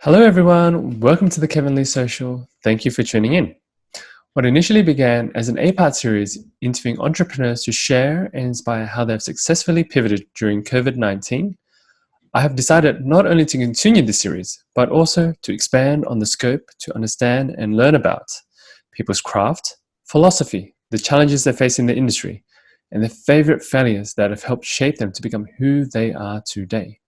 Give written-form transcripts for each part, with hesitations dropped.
Hello, everyone. Welcome to the Kevin Lee Social. Thank you for tuning in. What initially began as an 8-part series interviewing entrepreneurs to share and inspire how they've successfully pivoted during COVID-19, I have decided not only to continue this series, but also to expand on the scope to understand and learn about people's craft, philosophy, the challenges they face in the industry, and their favorite failures that have helped shape them to become who they are today.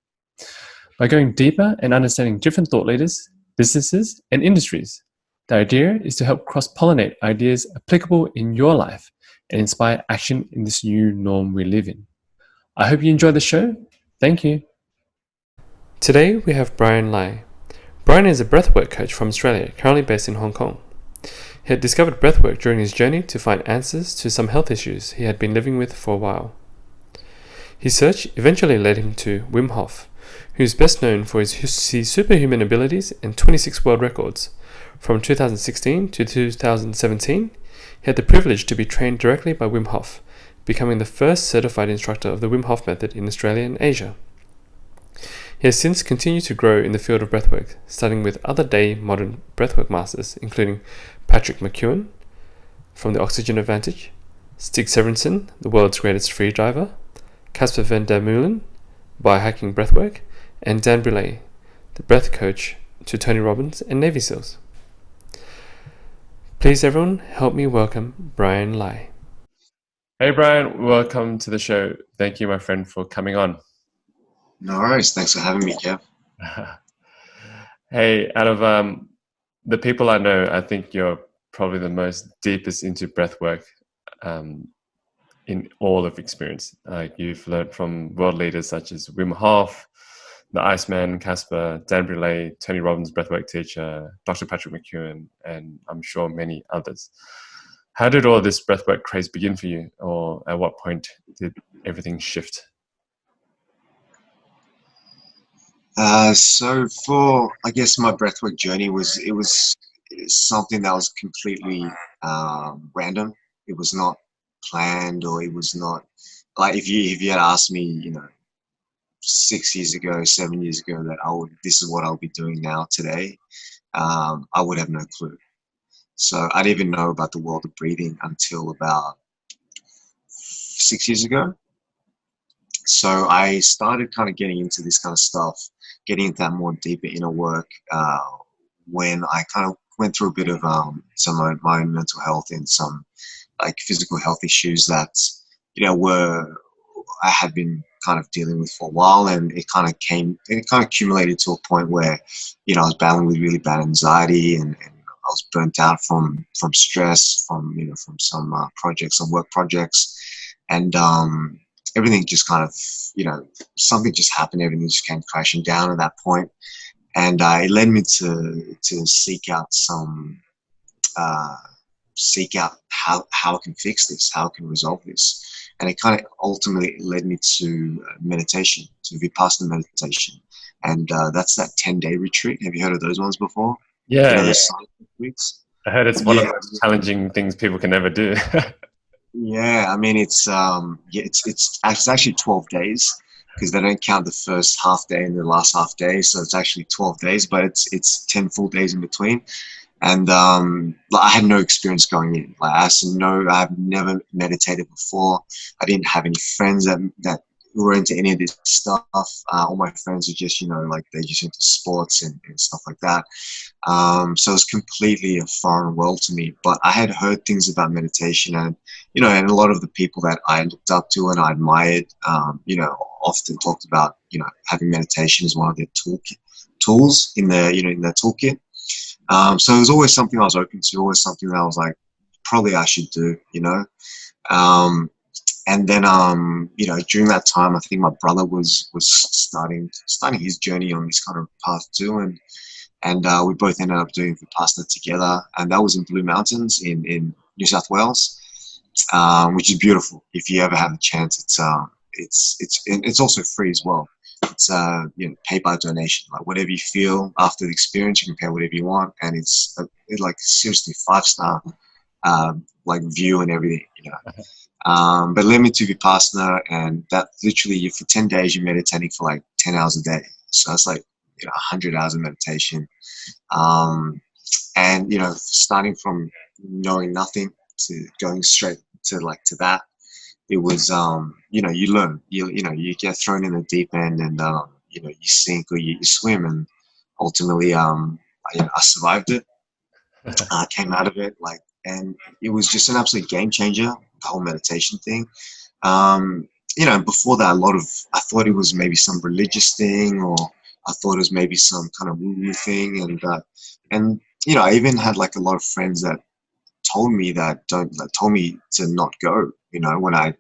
By going deeper and understanding different thought leaders, businesses, and industries, the idea is to help cross-pollinate ideas applicable in your life and inspire action in this new norm we live in. I hope you enjoy the show. Thank you. Today we have Brian Lai. Brian is a breathwork coach from Australia, currently based in Hong Kong. He had discovered breathwork during his journey to find answers to some health issues he had been living with for a while. His search eventually led him to Wim Hof, who is best known for his superhuman abilities and 26 world records. From 2016 to 2017, he had the privilege to be trained directly by Wim Hof, becoming the first certified instructor of the Wim Hof method in Australia and Asia. He has since continued to grow in the field of breathwork, studying with other day modern breathwork masters, including Patrick McKeown from the Oxygen Advantage, Stig Severinson, the world's greatest free diver, Casper van der Meulen, biohacking breathwork, and Dan Brulé, the breath coach to Tony Robbins and Navy SEALs. Please everyone, help me welcome Brian Lai. Hey Brian, welcome to the show. Thank you, my friend, for coming on. No worries. Thanks for having me, Kev. Hey, out of the people I know, I think you're probably the most deepest into breathwork in all of experience. You've learned from world leaders such as Wim Hof, the Iceman, Casper, Dan Brulé, Tony Robbins, breathwork teacher, Dr. Patrick McKeown, and I'm sure many others. How did all this breathwork craze begin for you, or at what point did everything shift? So for, I guess, my breathwork journey it was something that was completely random. It was not planned, or it was not like if you had asked me, 6 years ago, 7 years ago, that this is what I'll be doing now today, I would have no clue. So I didn't even know about the world of breathing until about 6 years ago. So I started kind of getting into this kind of stuff, getting into that more deeper inner work when I kind of went through a bit of some of my own mental health and some like physical health issues that I had been kind of dealing with for a while, and it kind of accumulated to a point where I was battling with really bad anxiety, and I was burnt out from stress, from some projects, some work projects, and everything just kind of, something just happened. Everything just came crashing down at that point. And it led me to seek out how I can fix this, how I can resolve this. And it kind of ultimately led me to meditation, to Vipassana meditation. And that's that 10-day retreat. Have you heard of those ones before? Yeah. Those retreats? I heard it's one of the most challenging things people can ever do. Yeah, I mean it's actually 12 days, because they don't count the first half day and the last half day, so it's actually 12 days, but it's 10 full days in between. And I had no experience going in. Like I've never meditated before. I didn't have any friends that were into any of this stuff. All my friends are just they're just into sports and stuff like that. So it's completely a foreign world to me. But I had heard things about meditation, and and a lot of the people that I looked up to and I admired, often talked about having meditation as one of their tools in their in their toolkit. So it was always something I was open to, always something that I was like, probably I should do, and then, during that time, I think my brother was starting his journey on this kind of path too. And we both ended up doing Vipassana together. And that was in Blue Mountains in New South Wales, which is beautiful. If you ever have a chance, it's also free as well. It's paid by donation. Like whatever you feel after the experience, you can pay whatever you want, and it's like seriously 5-star like view and everything. But led me to Vipassana, and that literally for 10 days you're meditating for like 10 hours a day. So that's like 100 hours of meditation. Um, and, starting from knowing nothing to going straight to that, it was, you learn, you get thrown in the deep end, and, you sink or you swim. And ultimately, I survived it. I came out of it, and it was just an absolute game changer, the whole meditation thing. Before that, I thought it was maybe some religious thing, or I thought it was maybe some kind of woo-woo thing. And, I even had like a lot of friends that told me to not go. When I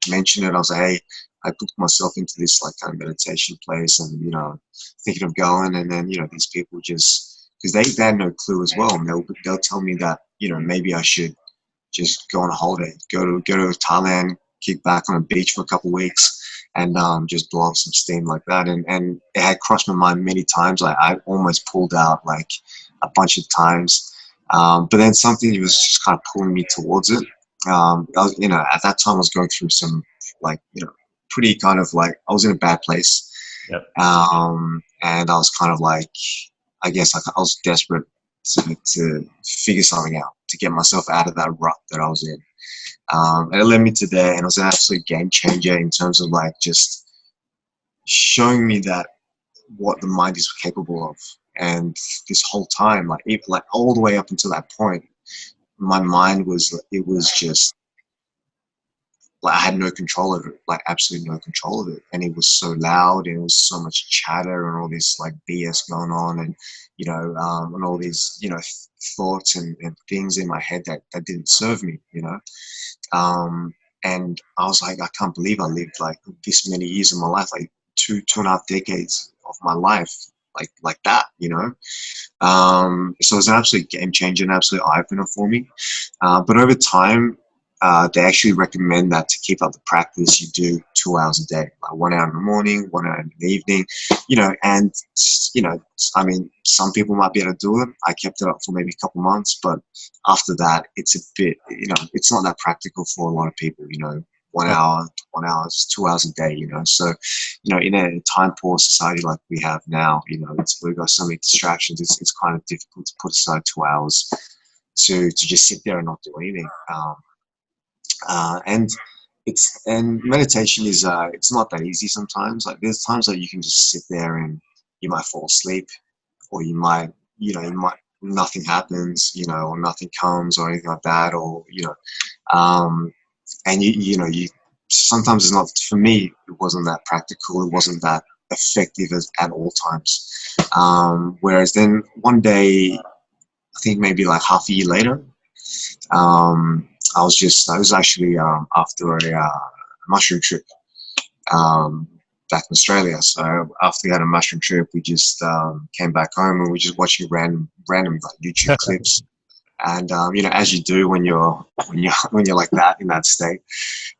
mentioned it, I was like, hey, I booked myself into this like kind of meditation place, and thinking of going. And then these people just, because they had no clue as well, and they'll tell me that maybe I should just go on a holiday, go to Thailand, kick back on a beach for a couple of weeks, and just blow off some steam like that. And it had crossed my mind many times. I almost pulled out like a bunch of times. But then something was just kind of pulling me towards it. At that time I was going through some pretty kind of like, I was in a bad place. Yep. And I was kind of like, I guess I was desperate to figure something out, to get myself out of that rut that I was in. And it led me to there, and it was an absolute game changer in terms of like just showing me that what the mind is capable of. And this whole time, like all the way up until that point, my mind was just like I had no control of it, like absolutely no control of it. And it was so loud, and it was so much chatter and all this like BS going on, and and all these thoughts and things in my head that didn't serve me. And I was like, I can't believe I lived like this many years of my life, like two and a half decades of my life, like that. So it was an absolute game changer, an absolute eye opener for me. But over time, they actually recommend that to keep up the practice, you do 2 hours a day, like 1 hour in the morning, 1 hour in the evening, and, I mean, some people might be able to do it. I kept it up for maybe a couple months, but after that, it's a bit, it's not that practical for a lot of people, 1 hour, 1 hour, 2 hours a day, So, in a time poor society like we have now, we've got so many distractions. It's kind of difficult to put aside 2 hours to just sit there and not do anything. And meditation is it's not that easy sometimes. Like there's times that you can just sit there and you might fall asleep, or you might nothing happens, or nothing comes or anything like that, or and you sometimes it's not, for me it wasn't that practical, it wasn't that effective at all times. Whereas then one day, I think maybe like half a year later, I was actually after a mushroom trip back in Australia. So after we had a mushroom trip, we just came back home, and we were just watching random like YouTube clips. And as you do when you're like that, in that state.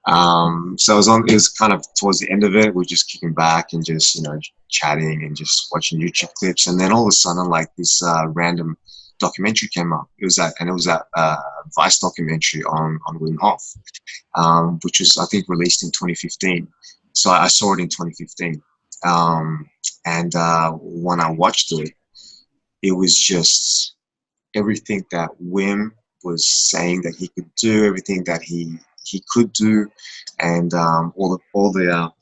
So it was kind of towards the end of it. We're just kicking back and just chatting and just watching YouTube clips, and then all of a sudden, like this random documentary came up. It was that Vice documentary on Wim Hof, which was, I think, released in 2015. So I saw it in 2015, and when I watched it, it was just everything that Wim was saying that he could do, everything that he could do, and all the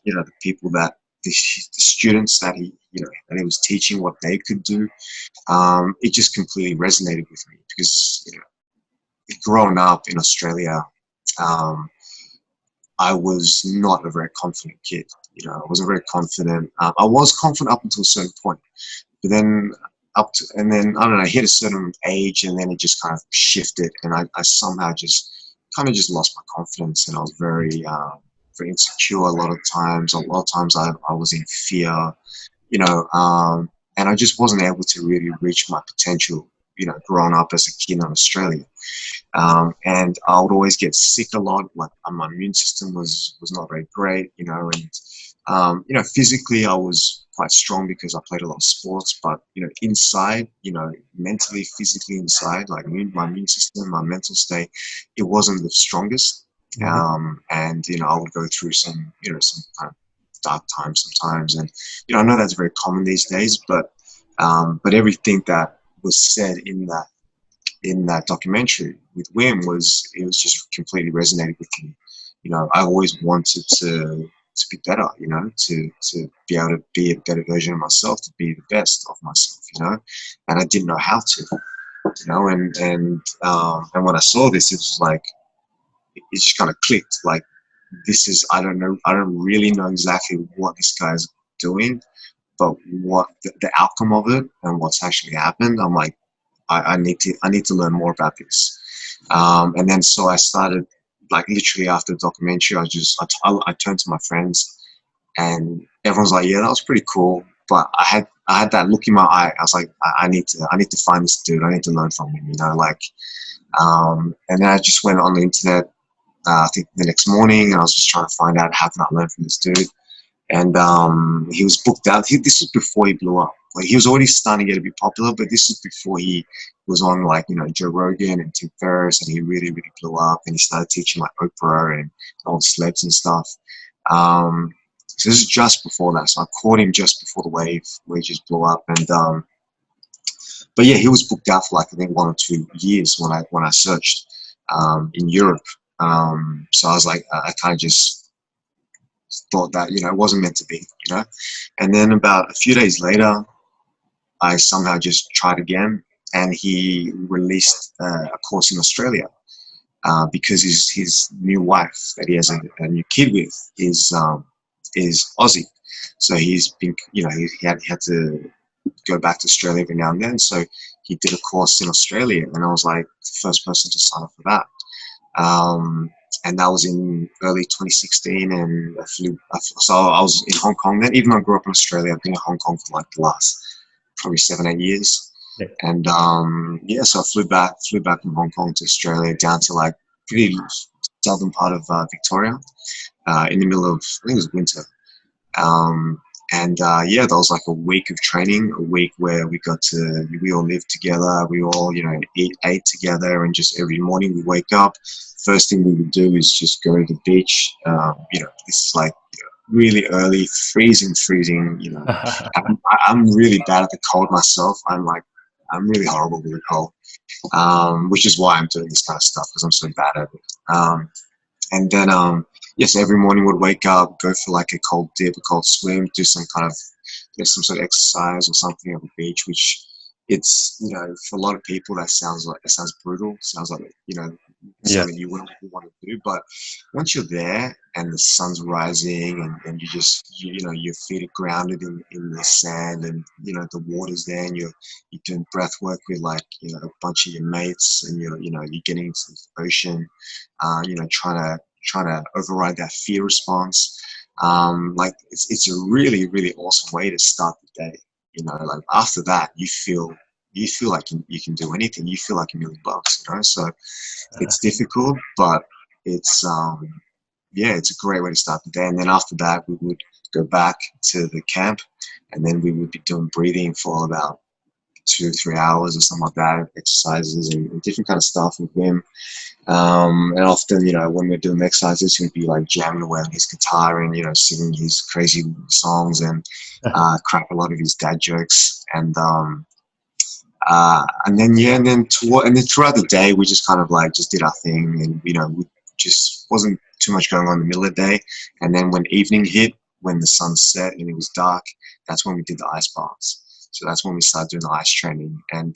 the people that the students that he was teaching, what they could do. It just completely resonated with me, because growing up in Australia, I was not a very confident kid. I wasn't very confident. I was confident up until a certain point, but then and then I don't know, I hit a certain age, and then it just kind of shifted, and I somehow just kind of just lost my confidence, and I was very very insecure a lot of times. A lot of times I was in fear, and I just wasn't able to really reach my potential, growing up as a kid in Australia. And I would always get sick a lot. Like my immune system was not very great, and physically I was quite strong because I played a lot of sports, but inside, mentally, physically inside, like my immune system, my mental state, it wasn't the strongest. And I would go through some kind of dark times sometimes. And, I know that's very common these days, but everything that was said in that documentary with Wim it was just completely resonated with me. I always wanted to be better, to be able to be a better version of myself, to be the best of myself, and I didn't know how to, and when I saw this, it was like, it just kind of clicked. Like, this is, I don't know, I don't really know exactly what this guy's doing, but what the outcome of it and what's actually happened, I'm like, I need to learn more about this. And then so I started, like, literally after the documentary, I turned to my friends, and everyone's like, yeah, that was pretty cool. But I had that look in my eye. I was like, I need to find this dude. I need to learn from him, like. And then I just went on the internet. I think the next morning, and I was just trying to find out how can I learn from this dude. And he was booked out. This was before he blew up. Like, he was already starting to get a bit popular, but this was before he was on, like, Joe Rogan and Tim Ferriss, and he really, really blew up. And he started teaching, like, Oprah and all the celebs and stuff. So this is just before that. So I caught him just before the wave just blew up. And but yeah, he was booked out for, like, I think 1 or 2 years when I searched in Europe. So I was like, I kind of just thought that, it wasn't meant to be, And then about a few days later, I somehow just tried again, and he released a course in Australia because his new wife that he has a new kid with is Aussie. So he's been, he had to go back to Australia every now and then. So he did a course in Australia, and I was like the first person to sign up for that. And that was in early 2016, and so I was in Hong Kong then. Even though I grew up in Australia, I've been in Hong Kong for, like, the last probably 7-8 years. Yeah. And so I flew back from Hong Kong to Australia, down to, like, pretty southern part of Victoria, in the middle of, I think it was winter. That was like a week of training, a week where we all lived together, we all, ate together, and just every morning we wake up, first thing we would do is just go to the beach. This is like really early, freezing. I'm really bad at the cold myself. I'm really horrible with the cold, which is why I'm doing this kind of stuff, because I'm so bad at it. And then, yes, every morning we'd wake up, go for, like, a cold dip, a cold swim, do some sort of exercise or something at the beach, which it's, for a lot of people that sounds brutal. Sounds like, something you wouldn't want to do. But once you're there and the sun's rising, and you just, your feet are grounded in the sand, and, the water's there, and you're doing breath work with, like, a bunch of your mates, and you're getting into the ocean, trying to override that fear response. Like, it's a really, really awesome way to start the day. Like, after that, you feel like you can do anything. You feel like $1 million, So it's difficult, but it's it's a great way to start the day. And then after that, we would go back to the camp, and then we would be doing breathing for about 2-3 hours or something like that, exercises and different kind of stuff with Wim. And often, when we're doing exercises, he'd be, like, jamming away on his guitar and, singing his crazy songs and crack a lot of his dad jokes. And then throughout the day, we just kind of, like, just did our thing, and, we just wasn't too much going on in the middle of the day. And then when evening hit, when the sun set and it was dark, that's when we did the ice baths. So that's when we started doing the ice training. And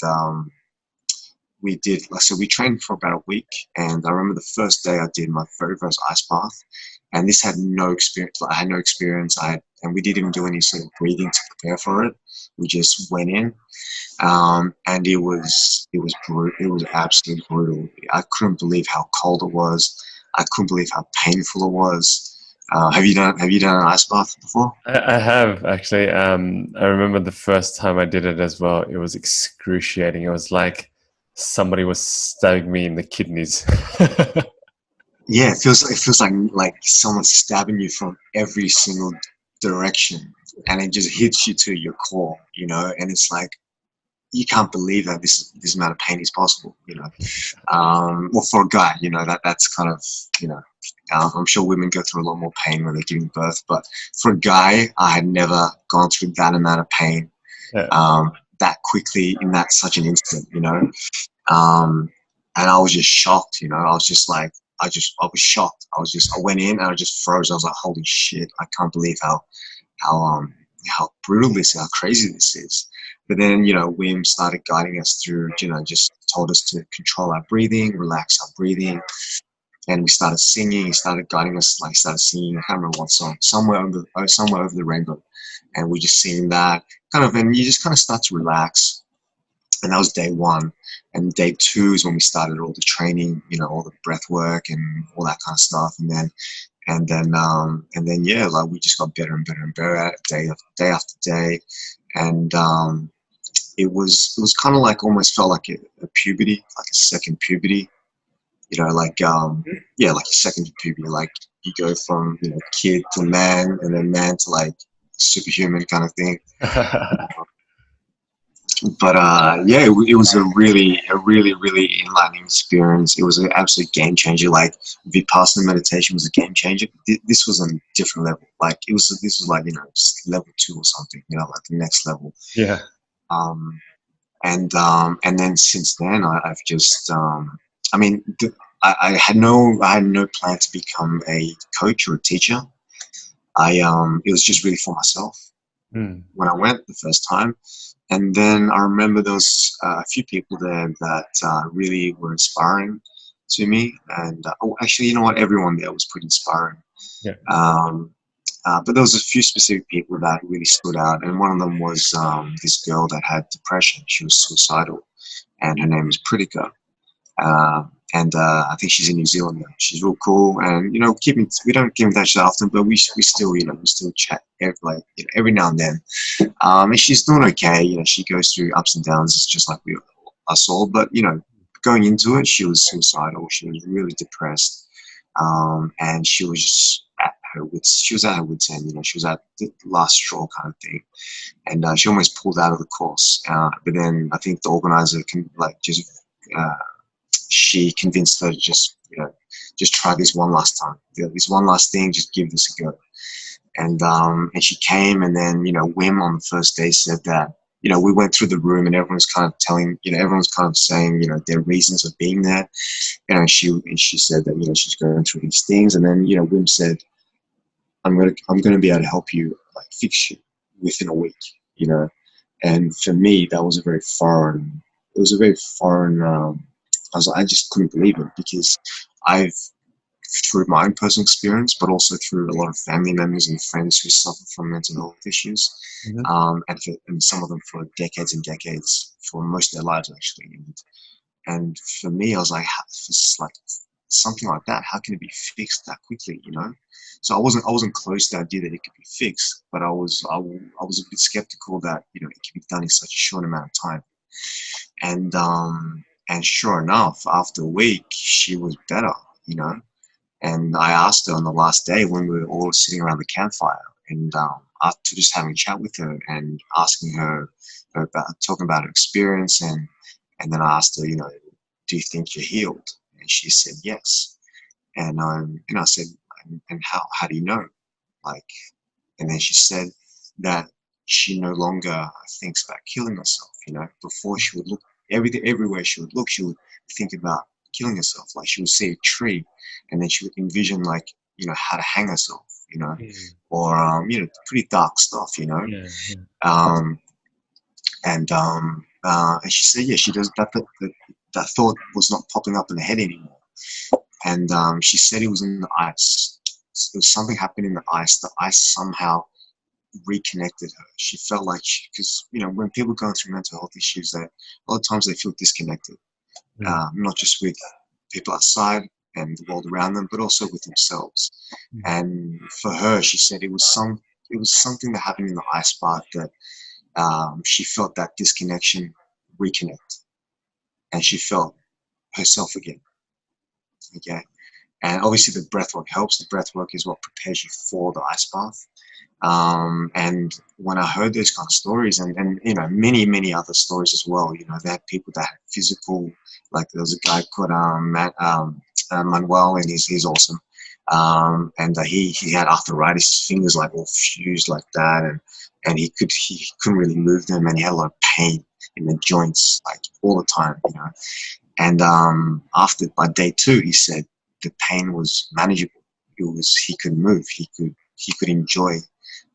we trained for about a week. And I remember the first day I did my very first ice bath. And this had no experience. I had no experience. And we didn't even do any sort of breathing to prepare for it. We just went in. And it was brutal. It was absolutely brutal. I couldn't believe how cold it was. I couldn't believe how painful it was. Have you done an ice bath before? I have, actually. I remember the first time I did it as well. It was excruciating. It was like somebody was stabbing me in the kidneys. Yeah, it feels like someone's stabbing you from every single direction, and it just hits you to your core, and it's like, you can't believe that this amount of pain is possible, Well, for a guy, that's kind of, I'm sure women go through a lot more pain when they're giving birth, but for a guy, I had never gone through that amount of pain Yeah. that quickly in that such an instant, you know. And I was just shocked, you know. I was just like, I was shocked. I went in and I just froze. I was like, holy shit! I can't believe how how brutal this, how crazy this is. But then, you know, Wim started guiding us through, you know, just told us to control our breathing, relax our breathing, and we started singing. He started guiding us, like started singing. I can't remember what song, somewhere over the rainbow, and we just sing that kind of, and you just kind of start to relax. And that was day one. And day two is when we started all the training, you know, all the breath work and all that kind of stuff. And then yeah, like we just got better and better and better at it, day after day. And it was kind of like, almost felt like a puberty, like a second puberty, you know, like yeah, like a second puberty. Like you go from, you know, kid to man, and then man to like superhuman kind of thing. But yeah, it was a really enlightening experience. It was an absolute game changer. Like Vipassana meditation was a game changer. This was on a different level. Like this was like, you know, just level 2 or something. You know, like the next level. Yeah. Um, and then since then, I've just I mean, I had no plan to become a coach or a teacher. It was just really for myself Mm. when I went the first time. And then I remember there was a few people there that really were inspiring to me. And actually, you know what? Everyone there was pretty inspiring. Yeah. But there was a few specific people that really stood out. And one of them was this girl that had depression. She was suicidal. And her name was Pritika. And I think she's in New Zealand now. She's real cool, and you know, we don't keep in touch that often, but we still, you know, we still chat every now and then. And she's doing okay. You know, she goes through ups and downs. It's just like us all. But you know, going into it, she was suicidal. She was really depressed, and she was just at her wits. She was at her wits' end. You know, she was at the last straw kind of thing, and she almost pulled out of the course. But then I think the organizer can she convinced her to just, you know, just try this one last time. This one last thing, just give this a go. And she came, and then, you know, Wim on the first day said that, you know, we went through the room and everyone's kind of telling, you know, everyone's kind of saying, you know, their reasons of being there. You know, and she said that, you know, she's going through these things. And then, you know, Wim said, I'm gonna be able to help you, like, fix you within a week, you know. And for me, that was a very foreign. It was a very foreign. I just couldn't believe it, because I've, through my own personal experience, but also through a lot of family members and friends who suffer from mental health issues, Mm-hmm. and some of them for decades and decades, for most of their lives actually. And for me, I was like, like something like that, how can it be fixed that quickly? You know, so I wasn't close to the idea that it could be fixed, but I was a bit skeptical that, you know, it could be done in such a short amount of time. And sure enough, after a week, she was better, you know. And I asked her on the last day when we were all sitting around the campfire, and after just having a chat with her and asking her about, talking about her experience, and then I asked her, you know, do you think you're healed? And she said yes. And I said, and how do you know? Like, and then she said that she no longer thinks about killing herself. You know, before she would look everywhere she would look, she would think about killing herself. Like she would see a tree, and then she would envision, like, you know, how to hang herself. You know, or you know, pretty dark stuff. You know, Yeah. Yeah. um, and she said, yeah, she does that thought was not popping up in her head anymore. And she said it was in the ice. There was something happened in the ice. The ice somehow reconnected her. She felt like because, you know, when people go through mental health issues, that a lot of times they feel disconnected, not just with people outside and the world around them, but also with themselves. And for her, she said it was something that happened in the ice bath that she felt that disconnection reconnect, and she felt herself again. Okay. And obviously the breath work helps. The breath work is what prepares you for the ice bath. And when I heard those kind of stories, and you know, many other stories as well, you know, they had people that had physical, like there was a guy called Manuel, and he's awesome. He had arthritis, his fingers like all fused like that, and he couldn't really move them, and he had a lot of pain in the joints like all the time, you know. And after by day 2, he said the pain was manageable. He could move, he could enjoy,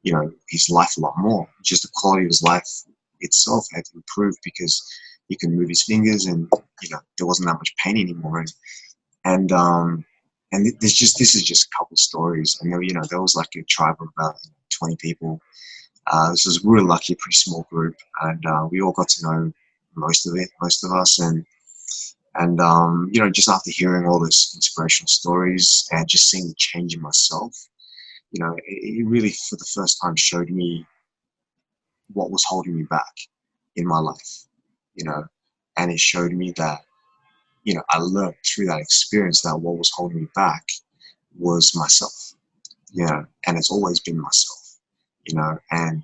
you know, his life a lot more. Just the quality of his life itself had improved because he could move his fingers, and you know there wasn't that much pain anymore. And this is just a couple of stories. And there was like a tribe of about 20 people. This was really lucky, a pretty small group, and we all got to know most of us, and just after hearing all those inspirational stories and just seeing the change in myself, it really for the first time showed me what was holding me back in my life, and it showed me that, I learned through that experience that what was holding me back was myself, and it's always been myself, and,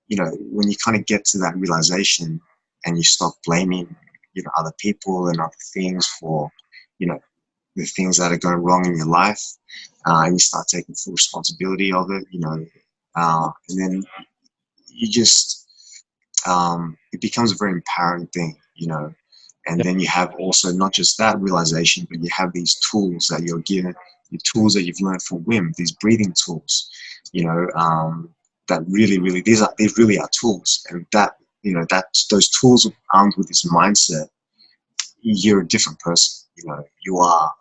when you kind of get to that realization and you stop blaming, other people and other things for, the things that are going wrong in your life, and you start taking full responsibility of it, and then you just, it becomes a very empowering thing, and then you have also not just that realization, but you have these tools that you're given, the tools that you've learned from Wim, these breathing tools, that really, they really are tools. And that, those tools armed with this mindset, you're a different person. You are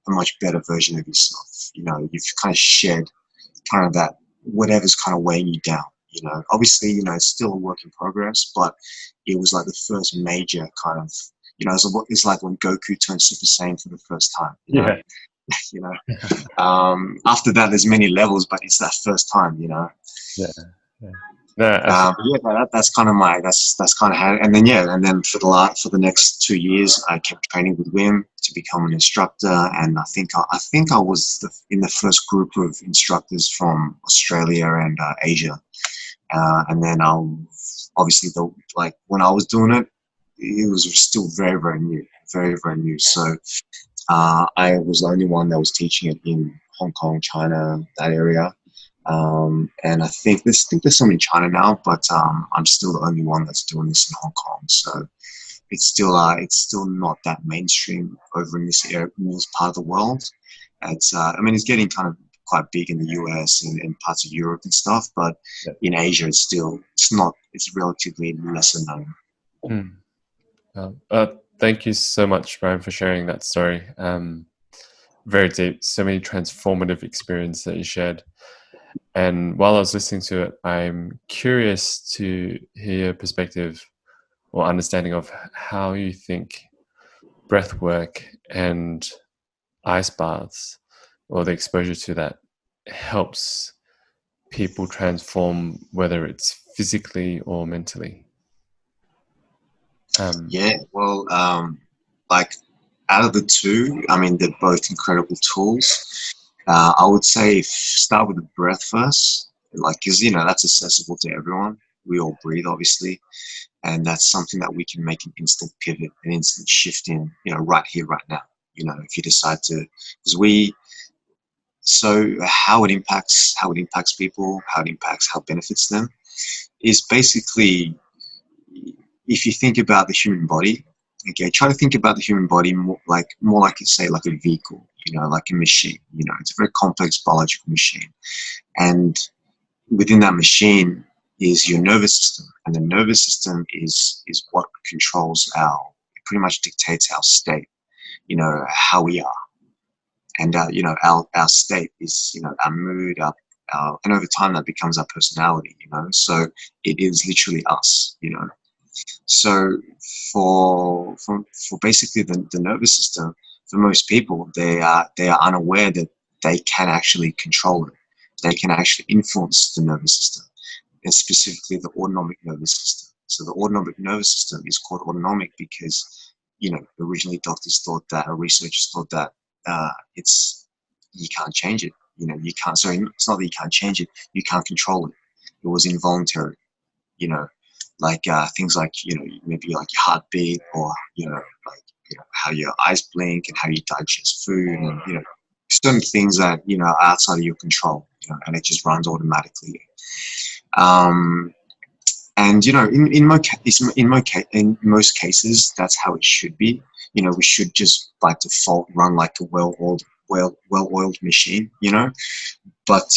a much better version of yourself. You've kind of shed kind of that, whatever's kind of weighing you down. Obviously, it's still a work in progress, but it was like the first major kind of, it's like when Goku turned Super Saiyan for the first time. You know, after that, there's many levels, but it's that first time. Yeah. No, That's kind of that's kind of how. And then for the next 2 years, I kept training with Wim to become an instructor, and I think I was in the first group of instructors from Australia and Asia, and then obviously when I was doing it, it was still very, very new, very, very new. So I was the only one that was teaching it in Hong Kong, China, that area. And I think there's some in China now, but I'm still the only one that's doing this in Hong Kong. So it's still not that mainstream over in this area, in this part of the world. It's it's getting kind of quite big in the US and parts of Europe and stuff, but in Asia it's relatively lesser known. Thank you so much, Brian, for sharing that story. Very deep, so many transformative experiences that you shared. And while I was listening to it, I'm curious to hear your perspective or understanding of how you think breath work and ice baths, or the exposure to that, helps people transform, whether it's physically or mentally. Like out of the two, they're both incredible tools. I would say start with the breath first, because that's accessible to everyone. We all breathe, obviously, and that's something that we can make an instant pivot, an instant shift in, right here, right now. If you decide to, so how it impacts people, how it benefits them, is basically, if you think about the human body. Okay, try to think about the human body more like say like a vehicle, like a machine. It's a very complex biological machine, and within that machine is your nervous system, and the nervous system is what controls it pretty much dictates our state, how we are, and our state is our mood, and over time that becomes our personality, so it is literally us, So for basically the nervous system, for most people, they are unaware that they can actually control it. They can actually influence the nervous system, and specifically the autonomic nervous system. So the autonomic nervous system is called autonomic because, originally researchers thought that you can't change it. You can't. Sorry, it's not that you can't change it. You can't control it. It was involuntary. Things like, maybe like your heartbeat, or, how your eyes blink and how you digest food, and, certain things that, you know, are outside of your control, you know, and it just runs automatically. Um, and you know, in most cases, that's how it should be. You know, we should just by default run like a well-oiled machine. You know, but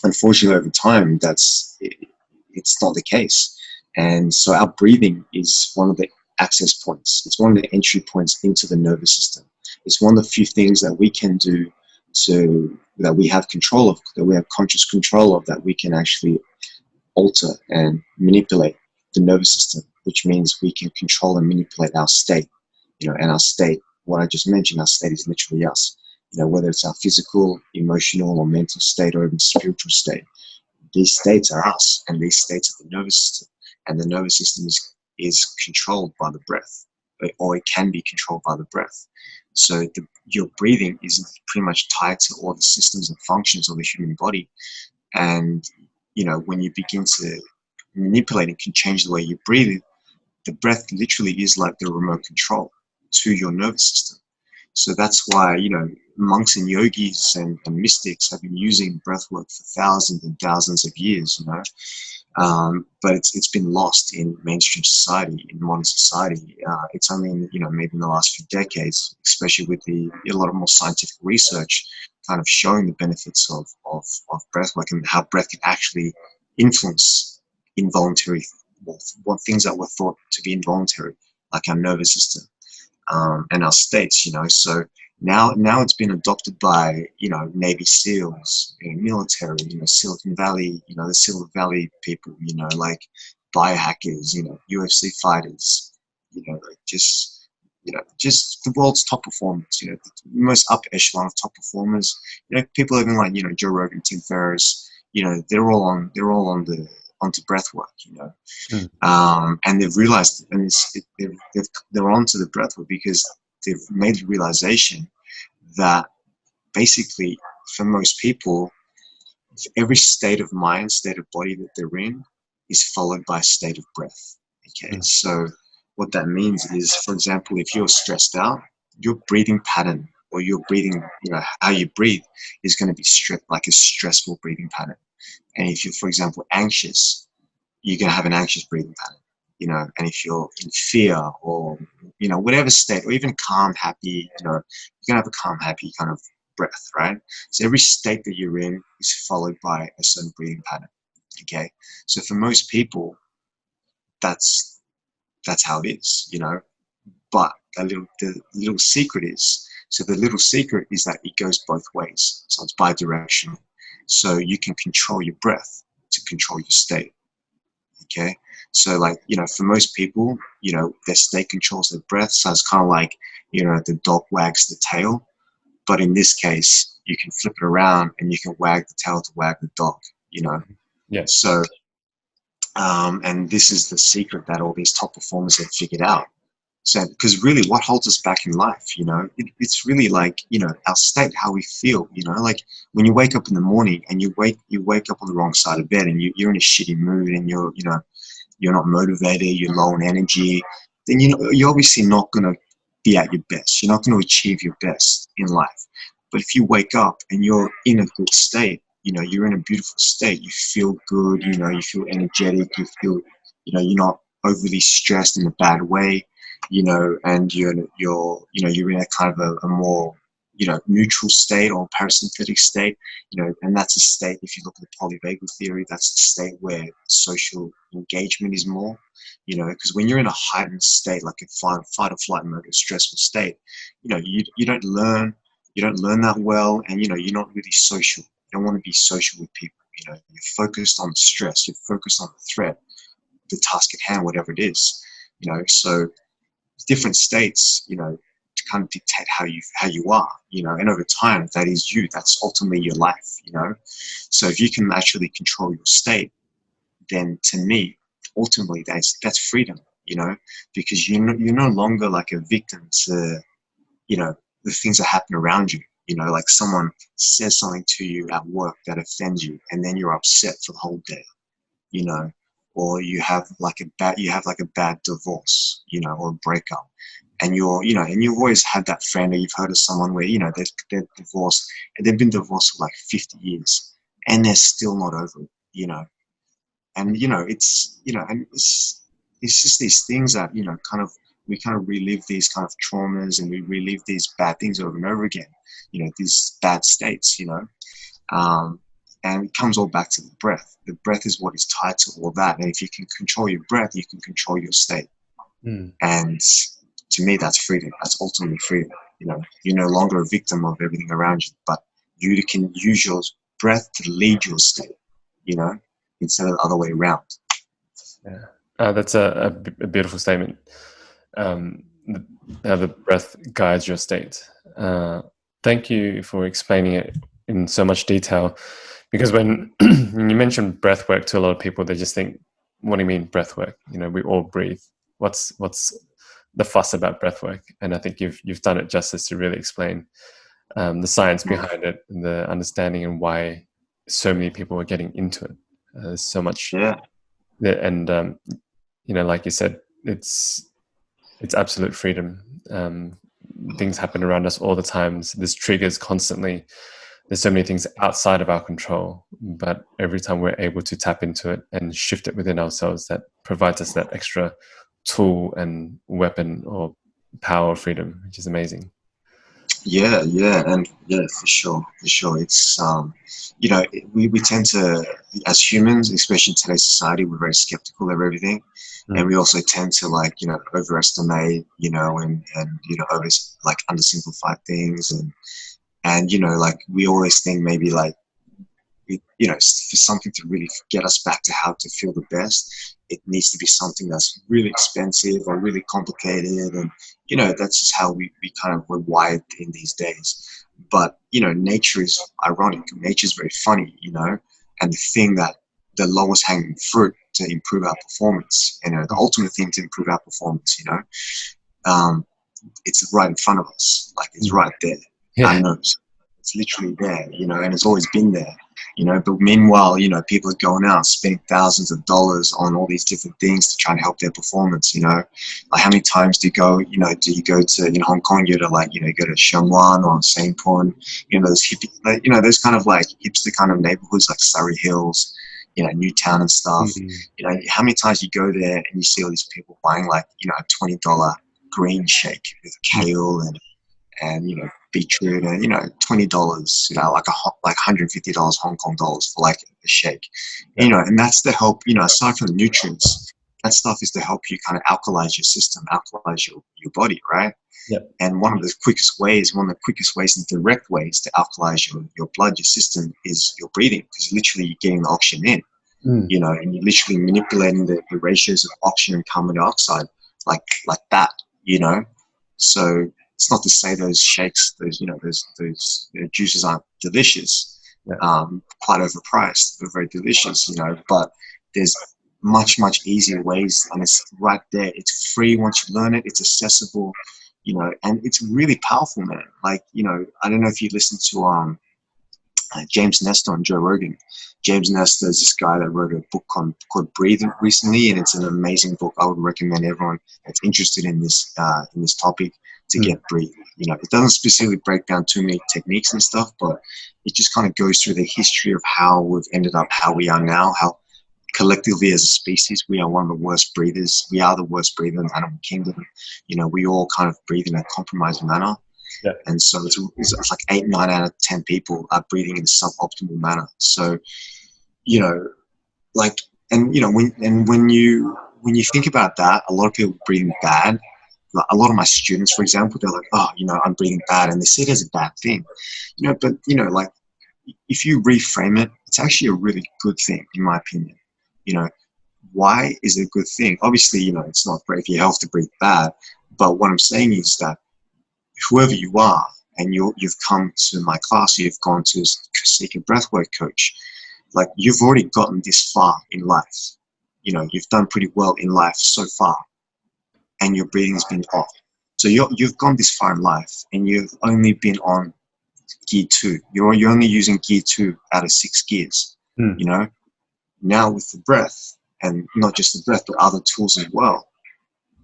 unfortunately, over time, it's not the case. And so, our breathing is one of the access points. It's one of the entry points into the nervous system. It's one of the few things that we can do that we have control of, that we have conscious control of, that we can actually alter and manipulate the nervous system, which means we can control and manipulate our state, you know, and our state, what I just mentioned, our state is literally us, you know, whether it's our physical, emotional, or mental state, or even spiritual state. These states are us, and these states are the nervous system, and the nervous system is controlled by the breath, or it can be controlled by the breath. So your breathing is pretty much tied to all the systems and functions of the human body. And you know, when you begin to manipulate and can change the way you breathe, the breath literally is like the remote control to your nervous system. So that's why, you know, monks and yogis and mystics have been using breath work for thousands and thousands of years, you know. But it's been lost in mainstream society, in modern society. It's only in, you know, maybe in the last few decades, especially with a lot of more scientific research kind of showing the benefits of breath work and how breath can actually influence involuntary, what things that were thought to be involuntary, like our nervous system, and our states, you know. So now it's been adopted by, you know, Navy SEALs, you know, military, you know, Silicon Valley, you know, the Silicon Valley people, you know, like biohackers, you know, UFC fighters, you know, like just the world's top performers, you know, the most upper echelon of top performers, you know, people even like, you know, Joe Rogan, Tim Ferriss, you know, they're all onto breath work, you know. Mm. And they've realized, and they're onto the breathwork because they've made the realization that basically, for most people, every state of mind, state of body that they're in is followed by a state of breath. Okay, Mm. so what that means is, for example, if you're stressed out, your breathing pattern, or your breathing, you know, how you breathe is going to be like a stressful breathing pattern. And if you're, for example, anxious, you're going to have an anxious breathing pattern, you know. And if you're in fear, or, you know, whatever state, or even calm, happy, you know, you're going to have a calm, happy kind of breath, right? So every state that you're in is followed by a certain breathing pattern. Okay, so for most people, that's how it is, you know. But the little secret is, so the little secret is that it goes both ways. So it's bidirectional. So you can control your breath to control your state. Okay, so like, you know, for most people, you know, their state controls their breath. So it's kind of like, you know, the dog wags the tail, but in this case, you can flip it around and you can wag the tail to wag the dog, you know. Yeah. So and this is the secret that all these top performers have figured out. So, because really, what holds us back in life, you know, it's really like, you know, our state, how we feel, you know, like when you wake up in the morning and you wake up on the wrong side of bed, and you're in a shitty mood, and you're, you know, you're not motivated, you're low on energy, then, you know, you're obviously not going to be at your best. You're not going to achieve your best in life. But if you wake up and you're in a good state, you know, you're in a beautiful state, you feel good, you know, you feel energetic, you feel, you know, you're not overly stressed in a bad way, you know, and you're you know, you're in a kind of a more, you know, neutral state or parasympathetic state, you know. And that's a state, if you look at the polyvagal theory, that's the state where social engagement is more, you know, because when you're in a heightened state, like a fight or flight mode, a stressful state, you know, you don't learn that well, and, you know, you're not really social. You don't want to be social with people, you know. You're focused on the stress, you're focused on the threat, the task at hand, whatever it is, you know. So different states, you know, to kind of dictate how you are, you know. And over time, that is you. That's ultimately your life, you know. So if you can actually control your state, then to me, ultimately, that's freedom, you know, because you're no longer like a victim to, you know, the things that happen around you. You know, like someone says something to you at work that offends you, and then you're upset for the whole day, you know. Or you have like a bad divorce, you know, or a breakup, and and you've always had that friend, or you've heard of someone where, they're divorced, and they've been divorced for like 50 years, and they're still not over it, and, it's just these things that, we kind of relive these kind of traumas, and we relive these bad things over and over again, these bad states, and it comes all back to the breath. The breath is what is tied to all that. And if you can control your breath, you can control your state. And to me, that's freedom. That's ultimately freedom. You're no longer a victim of everything around you, but you can use your breath to lead your state, instead of the other way around. Yeah, that's a beautiful statement. How the breath guides your state. Thank you for explaining it in so much detail, because when you mention breath work to a lot of people, they just think, what do you mean breath work? We all breathe. What's the fuss about breath work? And I think you've done it justice to really explain the science behind it, and the understanding, and why so many people are getting into it. There's so much, and like you said, it's absolute freedom. Things happen around us all the time. There's triggers constantly. There's so many things outside of our control, but every time we're able to tap into it and shift it within ourselves, that provides us that extra tool and weapon or power of freedom, which is amazing. And for sure. It's we tend to, as humans, especially in today's society, we're very skeptical of everything, and we also tend to overestimate, and always undersimplify things, and we always think maybe for something to really get us back to how to feel the best, it needs to be something that's really expensive or really complicated. And, that's just how we kind of were wired in these days. But, nature is ironic. Nature is very funny, and the thing that the lowest hanging fruit to improve our performance, the ultimate thing to improve our performance, it's right in front of us. It's right there. Our nose. It's literally there, and it's always been there. But meanwhile, people are going out spending thousands of dollars on all these different things to try and help their performance. How many times do you go to Hong Kong? You go to Sheung or Saigon, those hippie, those kind of hipster kind of neighborhoods like Surrey Hills, Newtown and stuff. How many times you go there and you see all these people buying a $20 green shake with kale and beetroot, and $20, like $150 Hong Kong dollars for a shake, and that's to help, aside from the nutrients, that stuff is to help you kind of alkalize your system, alkalize your body, right? And one of the quickest ways and direct ways to alkalize your blood, your system, is your breathing, because literally you're getting the oxygen in, and you're literally manipulating the ratios of oxygen and carbon dioxide like that, so it's not to say those shakes, those juices aren't delicious, quite overpriced, but very delicious, but there's much easier ways, and it's right there. It's free once you learn it. It's accessible, and it's really powerful, man. I don't know if you listen to James Nestor on Joe Rogan. James Nestor is this guy that wrote a book called Breathe recently, and it's an amazing book. I would recommend everyone that's interested in this topic to get Breathe. It doesn't specifically break down too many techniques and stuff, but it just kind of goes through the history of how we've ended up how we are now, how collectively as a species we are one of the worst breathers. We are the worst breather in the animal kingdom. We all kind of breathe in a compromised manner. And so it's like 8, 9 out of 10 people are breathing in a suboptimal manner. So, when you think about that, a lot of people breathing bad. A lot of my students, for example, they're like, oh, I'm breathing bad, and they see it as a bad thing, but if you reframe it, it's actually a really good thing, in my opinion. Why is it a good thing? Obviously, it's not great for your health to breathe bad, but what I'm saying is that whoever you are, and you've come to my class, you've gone to seek a breathwork coach, you've already gotten this far in life. You've done pretty well in life so far, and your breathing's been off. So you've gone this far in life, and you've only been on gear 2. You're only using gear 2 out of 6 gears. Now with the breath, and not just the breath, but other tools as well,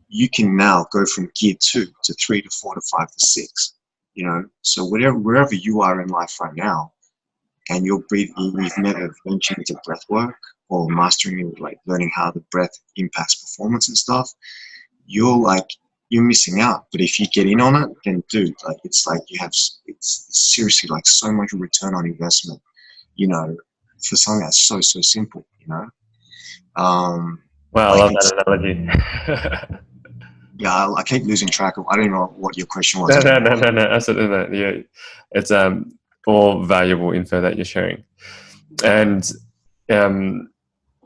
you can now go from gear 2 to 3 to 4 to 5 to 6, you know. So wherever you are in life right now, and you're breathing, you've never ventured into breath work or mastering it, like learning how the breath impacts performance and stuff, you're missing out. But if you get in on it, then dude, like it's like it's seriously like so much return on investment, you know, for something that's so simple, you know. Wow, I Like love it's, that analogy. yeah, I keep losing track of, I don't know what your question was No, anymore. no, no, no, absolutely not. Yeah, it's all valuable info that you're sharing, and um,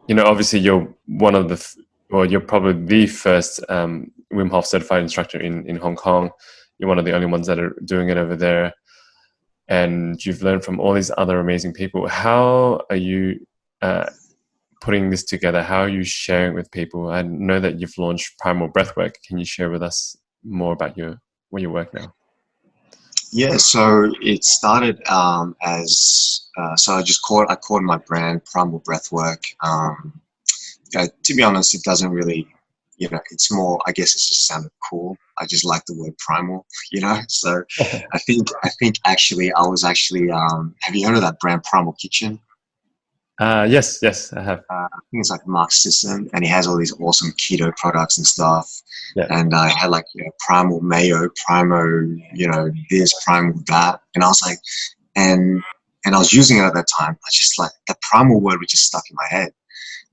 obviously you're one of well, you're probably the first Wim Hof certified instructor in Hong Kong. You're one of the only ones that are doing it over there, and you've learned from all these other amazing people. How are you putting this together? How are you sharing it with people? I know that you've launched Primal Breathwork. Can you share with us more about your work now? Yeah, so it started as so I called my brand Primal Breathwork. To be honest, it doesn't really, you know, it's more, I guess it just sounded cool. I just like the word primal, you know. So I think actually I was actually have you heard of that brand Primal Kitchen? Yes, I have. I think it's like Mark Sisson, and he has all these awesome keto products and stuff. Yeah. And I had like, you know, primal mayo, primo, you know, this, primal that, and I was like, and I was using it at that time. I just like the primal word was just stuck in my head,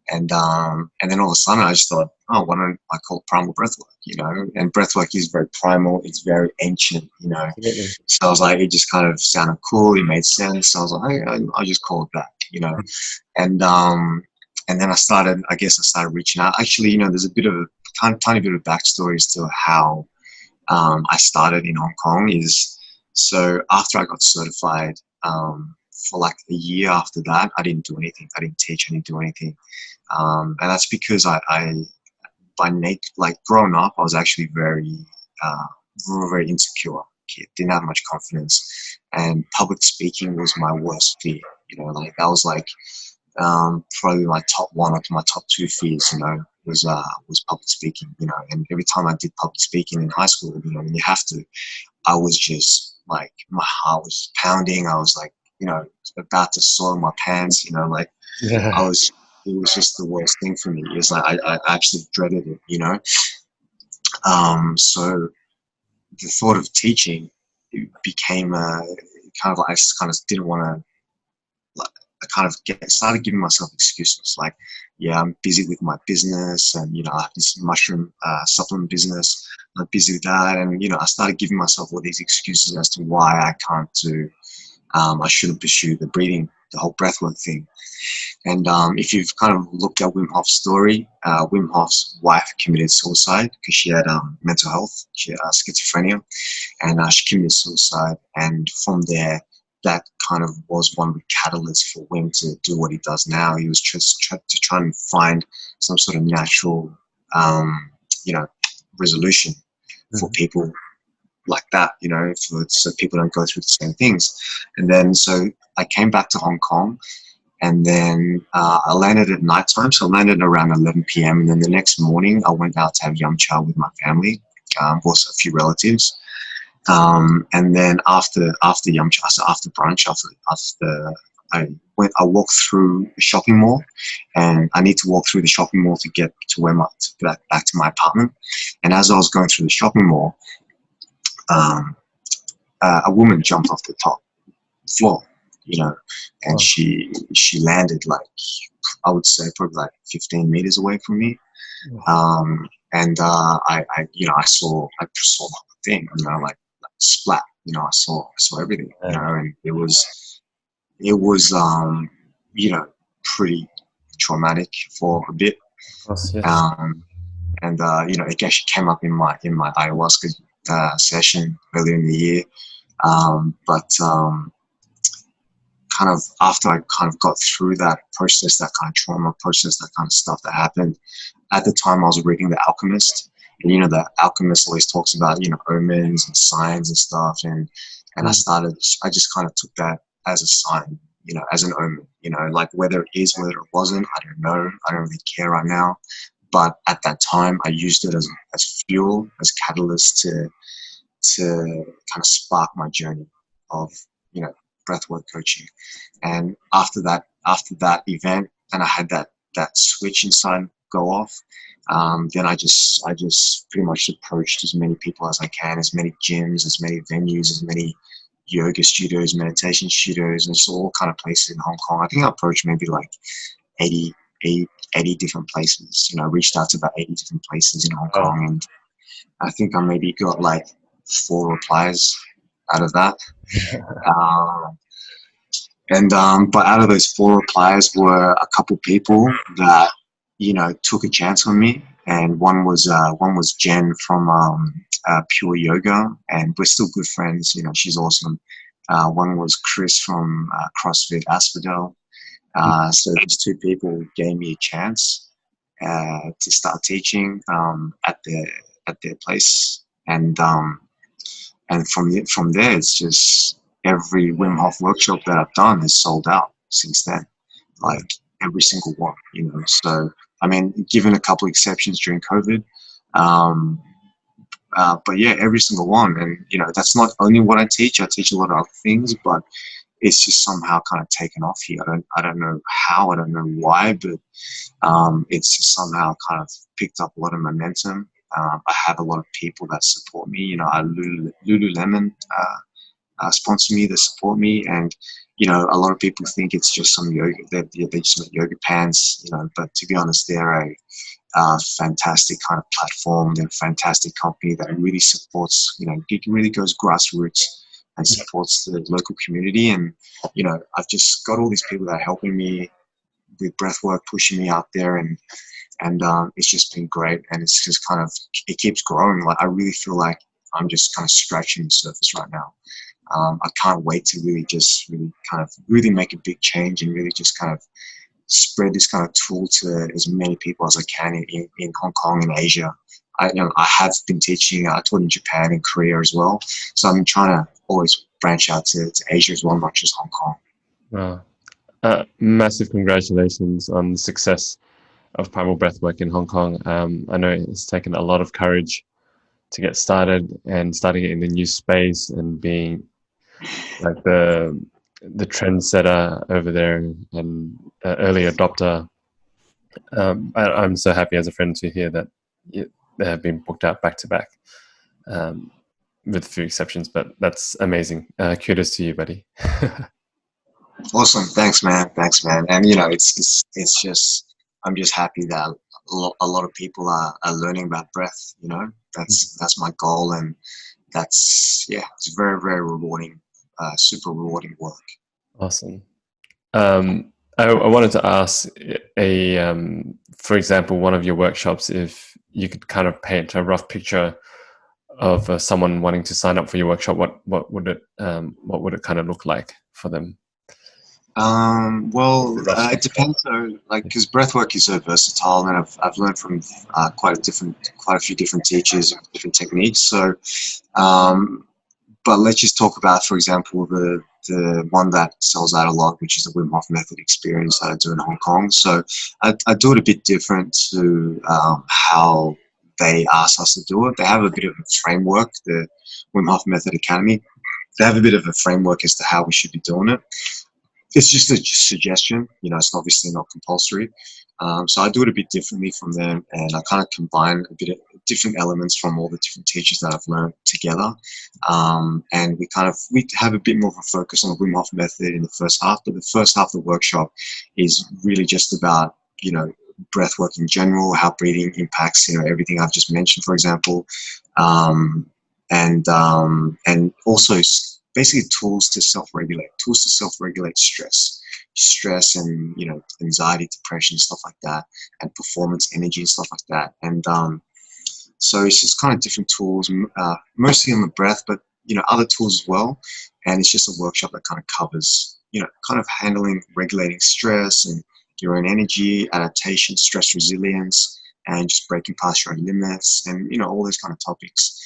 and then all of a sudden I just thought, oh, why don't I call it primal breathwork? You know, and breathwork is very primal. It's very ancient. You know, Absolutely. so I was like, it just kind of sounded cool. It made sense. So I was like, I'll just call it that. You know, and then I guess I started reaching out. Actually, you know, there's a bit of a tiny bit of backstory as to how I started in Hong Kong. Is so after I got certified, for like a year after that, I didn't do anything. I didn't teach. I didn't do anything, and that's because I by nature, like growing up, I was actually uh, very insecure kid. Didn't have much confidence, and public speaking was my worst fear. You know, like that was like probably my top one or my top two fears, you know, was public speaking, you know. And every time I did public speaking in high school, you know, when you have to, I was just like, my heart was pounding. I was like, you know, about to soil my pants, you know, like Yeah. it was just the worst thing for me. It was like, I actually dreaded it, you know. So the thought of teaching, it became kind of like, I just kind of didn't want to, I kind of started giving myself excuses like, yeah, I'm busy with my business, and you know, I have this mushroom supplement business. I'm busy with that, and you know, I started giving myself all these excuses as to why I can't do, I shouldn't pursue the breathing, the whole breathwork thing. And if you've kind of looked at Wim Hof's story, Wim Hof's wife committed suicide because she had mental health, she had schizophrenia, and she committed suicide. And from there, that kind of was one of the catalysts for Wim to do what he does now. He was just to try and find some sort of natural, you know, resolution for people like that, you know, so people don't go through the same things. And then so I came back to Hong Kong, and then I landed at nighttime. So I landed around 11 p.m. And then the next morning, I went out to have yum cha with my family, also a few relatives. And then after yum cha, so after brunch, after I walked through the shopping mall, and I need to walk through the shopping mall to get to back to my apartment. And as I was going through the shopping mall, a woman jumped off the top floor, you know, and she landed like, I would say probably like 15 meters away from me. And I you know, I saw the whole thing, you know, like splat, you know, I saw everything, you know, and it was you know, pretty traumatic for a bit. Yes. And you know, it actually came up in my ayahuasca session earlier in the year. But kind of after I kind of got through that, process that kind of trauma, process that kind of stuff that happened, at the time I was reading The Alchemist, and you know, the Alchemist always talks about, you know, omens and signs and stuff, and I just kind of took that as a sign, you know, as an omen, you know, like whether it is, whether it wasn't, I don't know, I don't really care right now, but at that time I used it as fuel, as catalyst to kind of spark my journey of, you know, breathwork coaching. And after that event, and I had that switch inside go off, then I just pretty much approached as many people as I can, as many gyms, as many venues, as many yoga studios, meditation studios, and it's all kind of places in Hong Kong. I think I approached maybe like 80, 80 different places. You know, I reached out to about 80 different places in Hong Oh, Kong, and I think I maybe got like 4 replies out of that. Um, but out of those 4 replies were a couple people that, you know, took a chance on me, and one was Jen from Pure Yoga, and we're still good friends. You know, she's awesome. One was Chris from CrossFit Asphodel. So these 2 people gave me a chance to start teaching at their place, and from there, it's just every Wim Hof workshop that I've done is sold out since then, like every single one, you know. So, I mean, given a couple exceptions during COVID, um, but yeah, every single one. And, you know, that's not only what I teach a lot of other things, but it's just somehow kind of taken off here. I don't know how, I don't know why, but it's just somehow kind of picked up a lot of momentum. I have a lot of people that support me. You know, Lululemon sponsor me, they support me, and you know, a lot of people think it's just some yoga. They just make yoga pants, you know. But to be honest, they're a fantastic kind of platform. They're a fantastic company that really supports. You know, it really goes grassroots and supports the local community. And you know, I've just got all these people that are helping me with breathwork, pushing me out there, and it's just been great. And it's just kind of, it keeps growing. Like I really feel like I'm just kind of scratching the surface right now. I can't wait to really really make a big change and really just kind of spread this kind of tool to as many people as I can in Hong Kong and Asia. I have been teaching. I taught in Japan and Korea as well. So I'm trying to always branch out to Asia as well, not just Hong Kong. wow. Massive congratulations on the success of Primal Breathwork in Hong Kong. I know it's taken a lot of courage to get started, and starting it in a new space and being like the trendsetter over there and early adopter. I'm so happy as a friend to hear that they have been booked out back to back, with a few exceptions, but that's amazing. Kudos to you, buddy. Awesome. Thanks, man. Thanks, man. And you know, it's just, I'm just happy that a lot of people are learning about breath. You know, that's my goal, and it's very, very rewarding, super rewarding work. Awesome. I wanted to ask for example, one of your workshops, if you could kind of paint a rough picture of someone wanting to sign up for your workshop, what would it kind of look like for them? It depends. So, like, because breathwork is so versatile, and I've learned from quite a few different teachers, different techniques. So, but let's just talk about, for example, the one that sells out a lot, which is the Wim Hof method experience that I do in Hong Kong. So, I do it a bit different to how they ask us to do it. They have a bit of a framework, the Wim Hof Method Academy. They have a bit of a framework as to how we should be doing it. It's just a suggestion, you know, it's obviously not compulsory. So I do it a bit differently from them, and I kind of combine a bit of different elements from all the different teachers that I've learned together. And we have a bit more of a focus on the Wim Hof method in the first half, but the first half of the workshop is really just about, you know, breath work in general, how breathing impacts, you know, everything I've just mentioned, for example. And also basically tools to self-regulate stress and, you know, anxiety, depression, stuff like that, and performance energy and stuff like that. And so it's just kind of different tools, mostly on the breath, but, you know, other tools as well. And it's just a workshop that kind of covers, you know, kind of handling, regulating stress and your own energy, adaptation, stress resilience, and just breaking past your own limits, and, you know, all those kind of topics.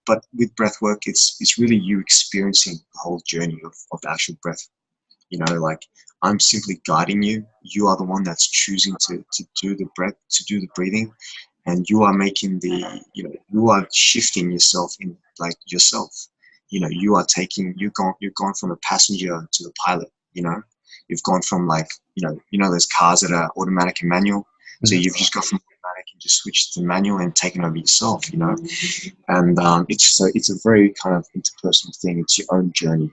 But with breath work, it's really you experiencing the whole journey of the actual breath. You know, like I'm simply guiding you. You are the one that's choosing to do the breath, to do the breathing, and you are making the, you are shifting yourself in, like, yourself. You are taking, you've gone from a passenger to the pilot. You've gone from, like, those cars that are automatic and manual. So Mhm. you've just got from automatic and just switched to manual and taken over yourself. And it's a very kind of interpersonal thing. It's your own journey.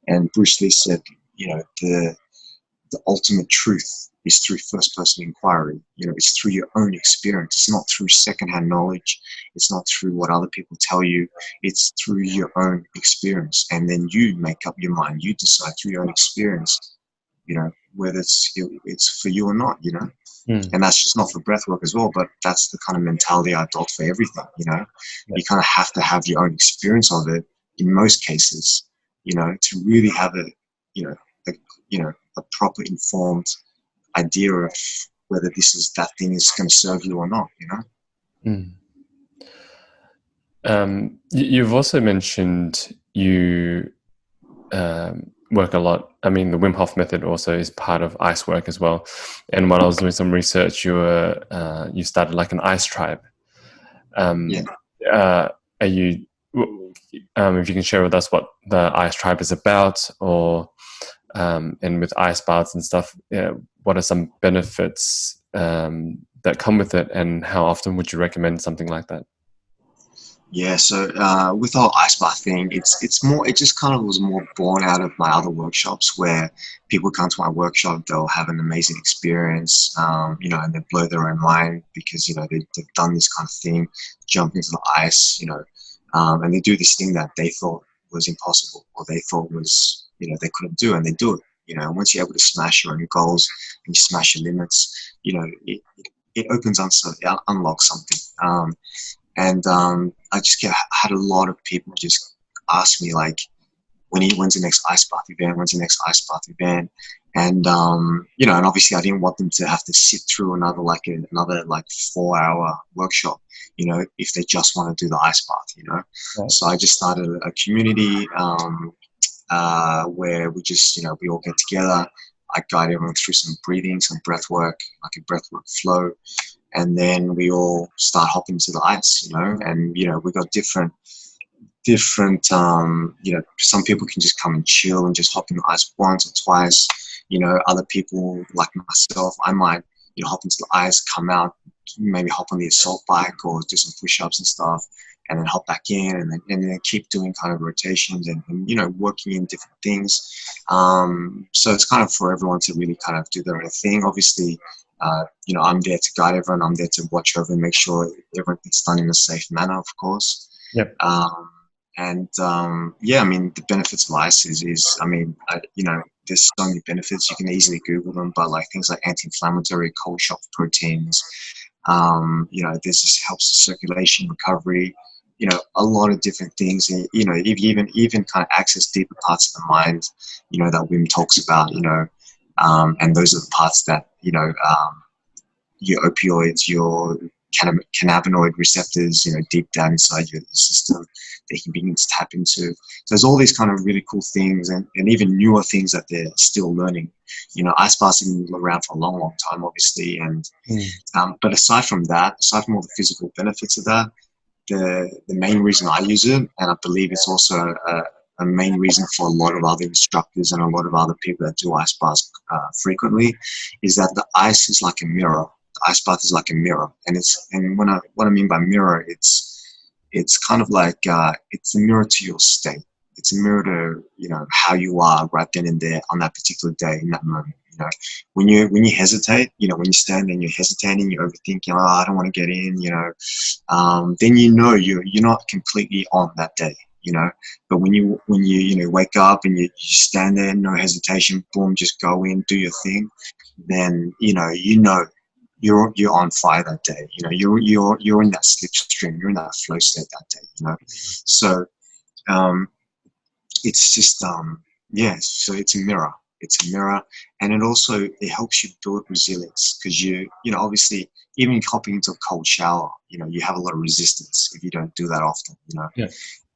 And Bruce Lee said, the ultimate truth is through first person inquiry. It's through your own experience. It's not through secondhand knowledge. It's not through what other people tell you. It's through your own experience. And then you make up your mind. You decide through your own experience, whether it's for you or not. Mm. And that's just not for breath work as well, but that's the kind of mentality I adopt for everything. You kind of have to have your own experience of it in most cases, to really have a, a proper informed idea of whether that thing is going to serve you or not. Mm. You've also mentioned you work a lot. I mean, the Wim Hof method also is part of ice work as well. And while I was doing some research, you started like an ice tribe. Yeah. Are you? If you can share with us what the ice tribe is about, or and with ice baths and stuff, what are some benefits that come with it, and how often would you recommend something like that? Yeah, so with the whole ice bath thing, it's more. It just kind of was more born out of my other workshops, where people come to my workshop, they'll have an amazing experience, and they blow their own mind because they've done this kind of thing, jump into the ice, and they do this thing that they thought was impossible, or they thought was they couldn't do, and they do it. And once you're able to smash your own goals and you smash your limits, it opens up, so it unlocks something. And I just had a lot of people just ask me, like, when's the next ice bath event? When's the next ice bath event? And and obviously I didn't want them to have to sit through another 4-hour workshop, if they just want to do the ice bath. Right. So I just started a community where we just we all get together. I guide everyone through some breathing, some breath work, like a breath work flow. And then we all start hopping to the ice, and, we got different, some people can just come and chill and just hop in the ice once or twice. Other people like myself, I might, hop into the ice, come out, maybe hop on the assault bike or do some push-ups and stuff, and then hop back in, and then keep doing kind of rotations and working in different things. So it's kind of for everyone to really kind of do their own thing. Obviously, I'm there to guide everyone. I'm there to watch over and make sure everything gets done in a safe manner, of course. Yep. I mean, the benefits of ice there's so many benefits. You can easily Google them, but like things like anti-inflammatory, cold shock proteins. This helps circulation, recovery. A lot of different things. Even kind of access deeper parts of the mind. That Wim talks about. And those are the parts that your opioids, your cannabinoid receptors, deep down inside your system, they can begin to tap into. So there's all these kind of really cool things, and even newer things that they're still learning. Ice baths have been around for a long, long time, obviously, and but aside from all the physical benefits of that, the main reason I use it, and I believe it's also a main reason for a lot of other instructors and a lot of other people that do ice baths frequently, is that the ice is like a mirror. The ice bath is like a mirror, and what I mean by mirror, it's kind of like it's a mirror to your state. It's a mirror to how you are right then and there on that particular day, in that moment. When you hesitate, when you stand and you're hesitating, you're overthinking, I don't want to get in, then you're not completely on that day. But when you wake up and you stand there, no hesitation, boom, just go in, do your thing, then you're on fire that day. You're in that slipstream, you're in that flow state that day. So it's just so it's a mirror. It's a mirror, and it helps you build resilience, because obviously, even hopping into a cold shower, you have a lot of resistance if you don't do that often. Yeah.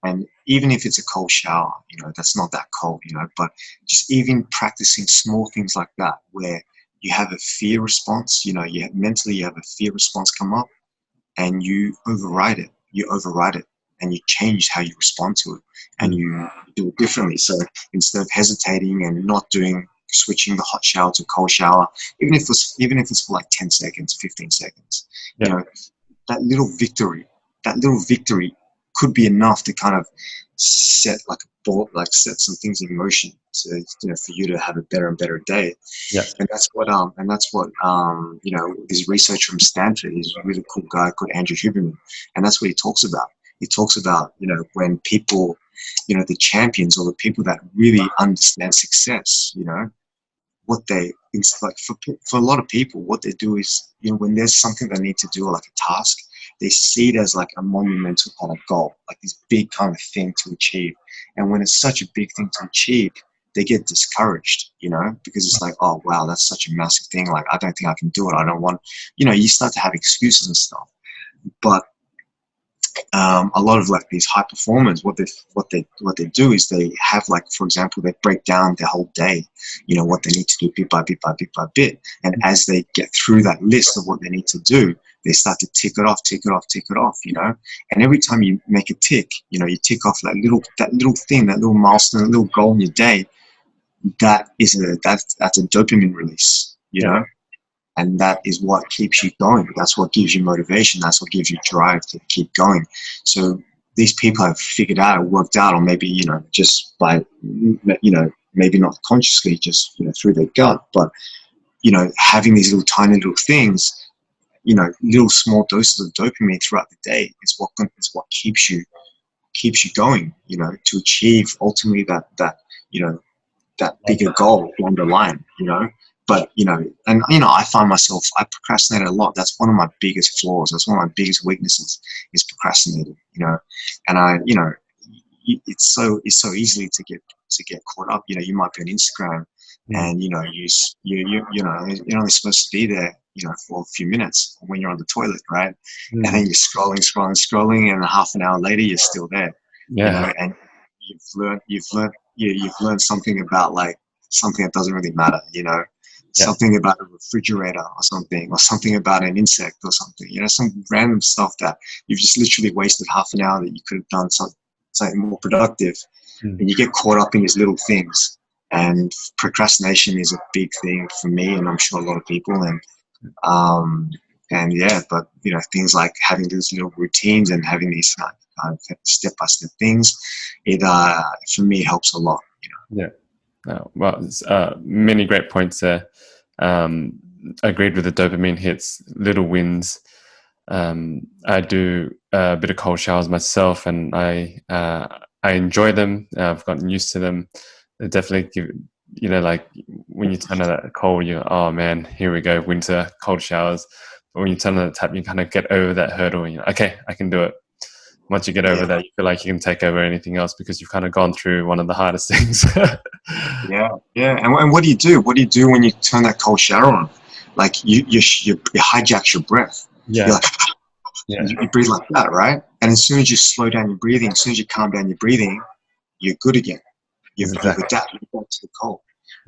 And even if it's a cold shower, that's not that cold, but just even practicing small things like that, where you have a fear response, mentally you have a fear response come up, and you override it. And you change how you respond to it, and you do it differently. So instead of hesitating and not switching the hot shower to cold shower, even if it's for like 10 seconds, 15 seconds, that little victory could be enough to kind of set set some things in motion to, for you to have a better and better day. Yeah. And that's what this research from Stanford, is a really cool guy called Andrew Huberman, and that's what he talks about. He talks about, when people, the champions, or the people that really understand success, it's like for a lot of people, what they do is, when there's something they need to do, like a task, they see it as like a monumental kind of goal, like this big kind of thing to achieve. And when it's such a big thing to achieve, they get discouraged, because it's like, oh wow, that's such a massive thing. Like, I don't think I can do it. I don't want, you start to have excuses and stuff. But a lot of like these high performers, what they do is they have, like, for example, they break down their whole day, what they need to do bit by bit by bit by bit. And as they get through that list of what they need to do, they start to tick it off, and every time you make a tick, you tick off that little thing, that little milestone, that little goal in your day. That's a dopamine release, and that is what keeps you going. That's what gives you motivation. That's what gives you drive to keep going. So these people have figured out, worked out, or maybe, just by, maybe not consciously, just, through their gut, but, having these little tiny little things, little small doses of dopamine throughout the day is what keeps you going, to achieve ultimately that bigger goal down the line, But, I find myself, I procrastinate a lot. That's one of my biggest flaws. That's one of my biggest weaknesses, is procrastinating, and it's so easily to get caught up. You might be on Instagram, and, you're only supposed to be there, for a few minutes when you're on the toilet, right? And then you're scrolling, and half an hour later, you're still there, and you've learned something about, like, something that doesn't really matter, something about a refrigerator or something about an insect or something, some random stuff that you've just literally wasted half an hour that you could have done something more productive. And you get caught up in these little things, and procrastination is a big thing for me, and I'm sure a lot of people. But things like having these little routines and having these kind of step-by-step things, it for me helps a lot. Many great points there. Agreed with the dopamine hits, little wins. I do a bit of cold showers myself, and I enjoy them. I've gotten used to them. They definitely give, like when you turn on that cold, you're, oh man, here we go, winter cold showers. But when you turn on the tap, you kind of get over that hurdle, and you're like, okay, I can do it. Once you get over that, you feel like you can take over anything else, because you've kind of gone through one of the hardest things. And what do you do? What do you do when you turn that cold shower on? Like, you hijack your breath. You're like, you breathe like that, right? And as soon as you slow down your breathing, as soon as you calm down your breathing, you're good again. You've adapted to the cold.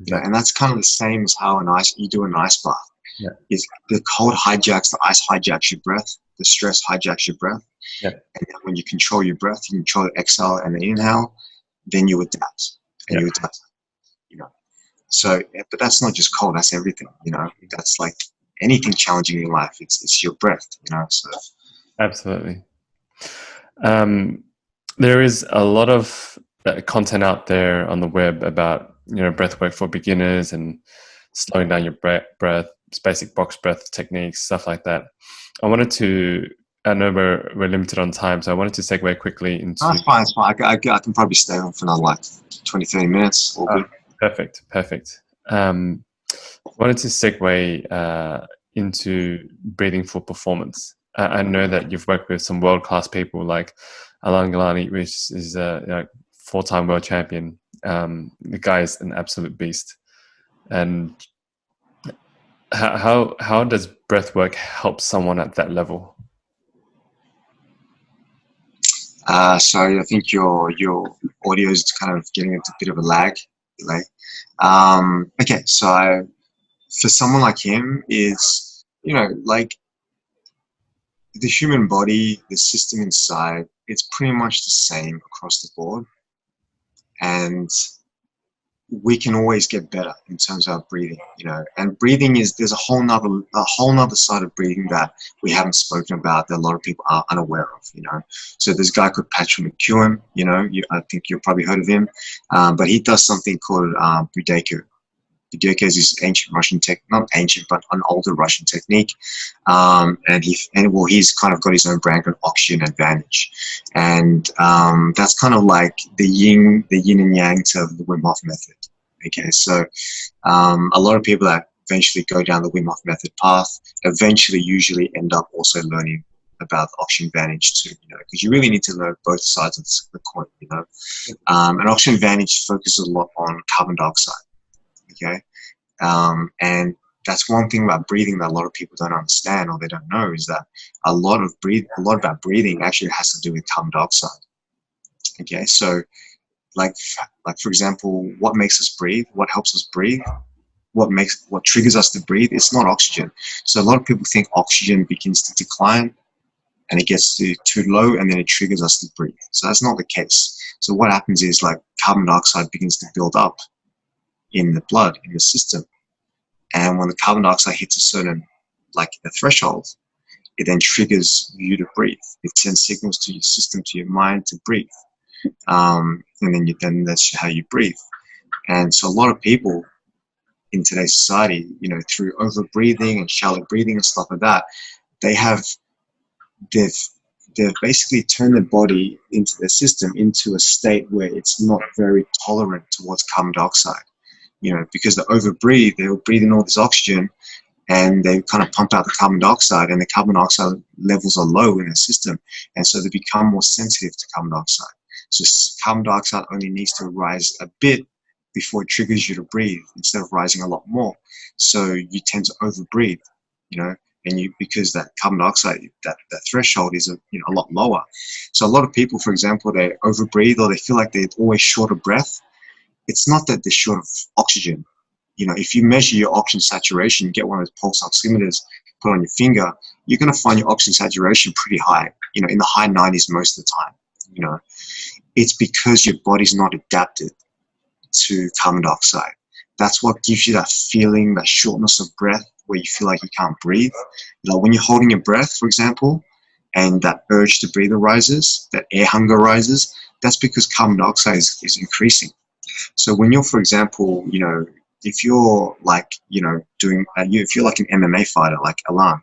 And that's kind of the same as how you do an ice bath. Is the cold hijacks, the ice hijacks your breath, the stress hijacks your breath. And then when you control your breath, you control the exhale and the inhale, then you adapt. And you adapt. So, but that's not just cold, that's everything, that's like anything challenging in your life. It's your breath, so. Absolutely. There is a lot of content out there on the web about, breathwork for beginners and slowing down your breath, basic box breath techniques, stuff like that. I know we're limited on time, so I wanted to segue quickly into... That's fine. I can probably stay on for another, like, 20, 30 minutes. All good. Perfect. I wanted to segue into breathing for performance. I know that you've worked with some world-class people like Alan Galani, which is a 4-time world champion. The guy is an absolute beast. And how does breathwork help someone at that level? Sorry, I think your audio is kind of getting into a bit of a lag delay. Okay, so for someone like him, is like the human body, the system inside, it's pretty much the same across the board, and we can always get better in terms of our breathing, and breathing there's a whole nother side of breathing that we haven't spoken about, that a lot of people are unaware of. So there's a guy called Patrick McEwen, I think you've probably heard of him, but he does something called breathwork. Breathwork is this ancient Russian not ancient, but an older Russian technique, he's kind of got his own brand called Oxygen Advantage, and that's kind of like the yin and yang to the Wim Hof method. Okay, so a lot of people that eventually go down the Wim Hof method path eventually usually end up also learning about the Oxygen Advantage too, because you really need to learn both sides of the coin, and Oxygen Advantage focuses a lot on carbon dioxide. Okay, and that's one thing about breathing that a lot of people don't understand, or they don't know, is that a lot about breathing actually has to do with carbon dioxide. Okay, so like for example, what makes us breathe, what helps us breathe, what triggers us to breathe, it's not oxygen. So a lot of people think oxygen begins to decline and it gets too low and then it triggers us to breathe. So that's not the case. So what happens is, like, carbon dioxide begins to build up in the blood, in the system, and when the carbon dioxide hits a certain, like, a threshold, it then triggers you to breathe. It sends signals to your system, to your mind, to breathe, and then that's how you breathe. And so a lot of people in today's society, through over breathing and shallow breathing and stuff like that, they've basically turned their body, into their system, into a state where it's not very tolerant towards carbon dioxide. Because they overbreathe, they'll breathe in all this oxygen, and they kind of pump out the carbon dioxide, and the carbon dioxide levels are low in their system, and so they become more sensitive to carbon dioxide. So carbon dioxide only needs to rise a bit before it triggers you to breathe, instead of rising a lot more. So you tend to overbreathe, and because that carbon dioxide, that threshold is a lot lower. So a lot of people, for example, they overbreathe, or they feel like they're always short of breath. It's not that they're short of oxygen. If you measure your oxygen saturation, get one of those pulse oximeters, put on your finger, you're going to find your oxygen saturation pretty high, in the high 90s most of the time. It's because your body's not adapted to carbon dioxide. That's what gives you that feeling, that shortness of breath, where you feel like you can't breathe. When you're holding your breath, for example, and that urge to breathe arises, that air hunger rises, that's because carbon dioxide is increasing. So when you're, for example, if you're like, if you're like an MMA fighter, like Alan,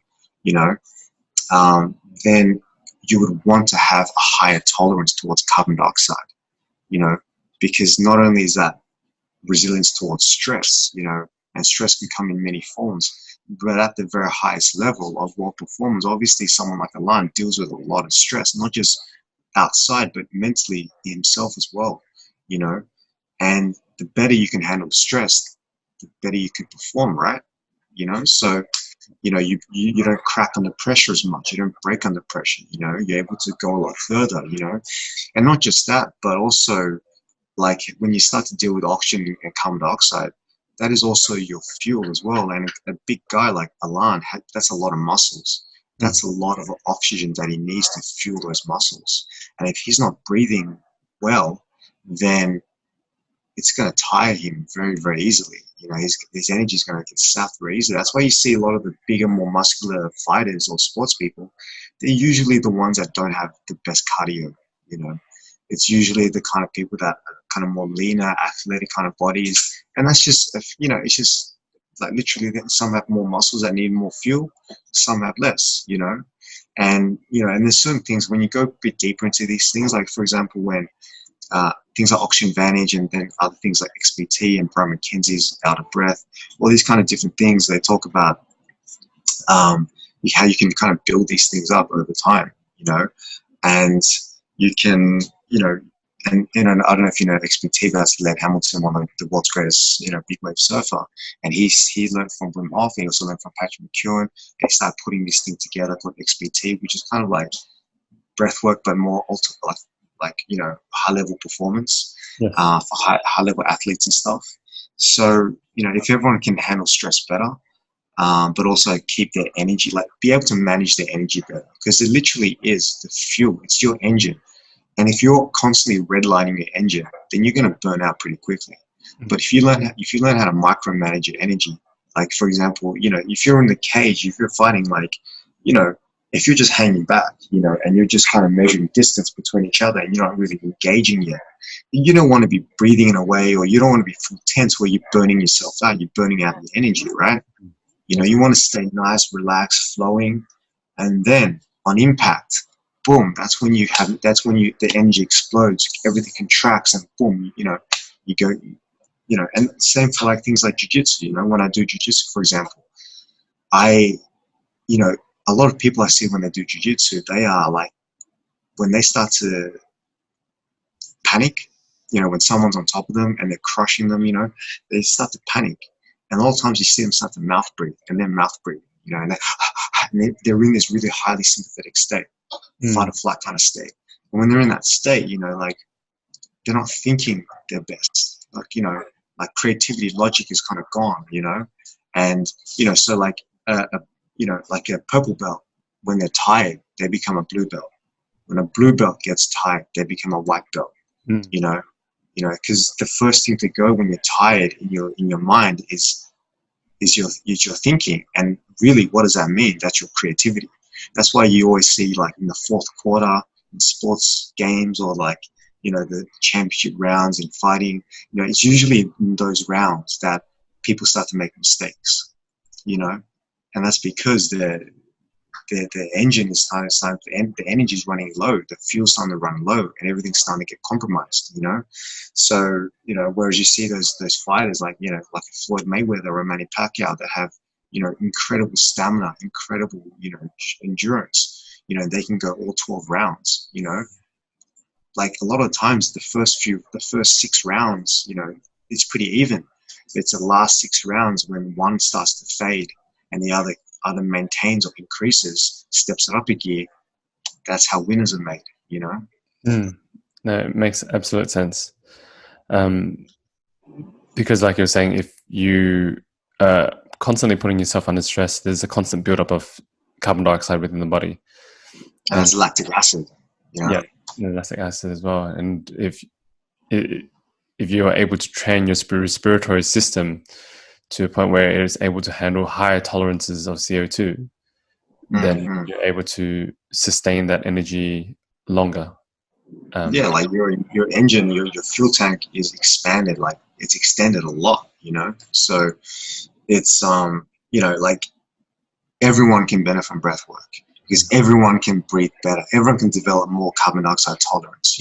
then you would want to have a higher tolerance towards carbon dioxide, because not only is that resilience towards stress, and stress can come in many forms, but at the very highest level of world performance, obviously someone like Alan deals with a lot of stress, not just outside, but mentally himself as well, and the better you can handle stress, the better you can perform, right? So you don't crack under pressure as much, you don't break under pressure, you're able to go a lot further, and not just that, but also, like, when you start to deal with oxygen and carbon dioxide, that is also your fuel as well. And a big guy like Alan, that's a lot of muscles. That's a lot of oxygen that he needs to fuel those muscles. And if he's not breathing well, then it's going to tire him very, very easily. His energy is going to get sapped very easily. That's why you see a lot of the bigger, more muscular fighters or sports people, they're usually the ones that don't have the best cardio. It's usually the kind of people that are kind of more leaner, athletic kind of bodies. And that's just, it's just like literally some have more muscles that need more fuel, some have less, and, and there's certain things when you go a bit deeper into these things, like, for example, when things like Oxygen Advantage and then other things like XPT and Brian McKenzie's Out of Breath, all these kind of different things, they talk about how you can kind of build these things up over time, and you can, and I don't know if you know XPT, but that's Len Hamilton, one of the world's greatest, big wave surfer, and he learned from Wim Hof. He also learned from Patrick McEwen, and he started putting this thing together called XPT, which is kind of like breath work, but more like, high level performance, Yes. for high level athletes and stuff. So, if everyone can handle stress better, but also keep their energy, like be able to manage their energy better, because it literally is the fuel. It's your engine. And if you're constantly redlining your engine, then you're going to burn out pretty quickly. But if you learn how to micromanage your energy, like for example, if you're in the cage, if you're fighting, like, if you're just hanging back, and you're just kind of measuring distance between each other and you're not really engaging yet, you don't want to be breathing in a way, or you don't want to be full tense where you're burning yourself out. You're burning out your energy, right? You want to stay nice, relaxed, flowing, and then on impact, boom, that's when the energy explodes, everything contracts, and boom, you go, and same for like things like jiu-jitsu. When I do jiu-jitsu, for example, I, a lot of people I see when they do jiu-jitsu, they are like, when they start to panic, when someone's on top of them and they're crushing them, they start to panic. And a lot of times you see them start to mouth breathe, and then mouth breathe, and they're in this really highly sympathetic state, fight or flight kind of state. And when they're in that state, like, they're not thinking their best. Like creativity, logic is kind of gone, and, so like, like a purple belt, when they're tired, they become a blue belt. When a blue belt gets tired, they become a white belt, because the first thing to go when you're tired in your mind is your thinking. And really, what does that mean? That's your creativity. That's why you always see, like, in the fourth quarter in sports games, or like, the championship rounds in fighting, it's usually in those rounds that people start to make mistakes, and that's because the engine is the energy is running low, the fuel's starting to run low, and everything's starting to get compromised, So, whereas you see those fighters like, like Floyd Mayweather or Manny Pacquiao that have, incredible stamina, incredible, endurance, they can go all 12 rounds, like a lot of times the first 6 rounds, it's pretty even. It's the last 6 rounds when one starts to fade and the other maintains or increases, steps it up a gear. That's how winners are made, No, it makes absolute sense. Because like you're saying, if you are constantly putting yourself under stress, there's a constant buildup of carbon dioxide within the body. And that's lactic acid. Yeah, lactic acid as well. And if you are able to train your respiratory system to a point where it is able to handle higher tolerances of CO2, then you're able to sustain that energy longer. Like your engine, your fuel tank is expanded, like it's extended a lot, So it's like everyone can benefit from breath work, because everyone can breathe better. Everyone can develop more carbon dioxide tolerance,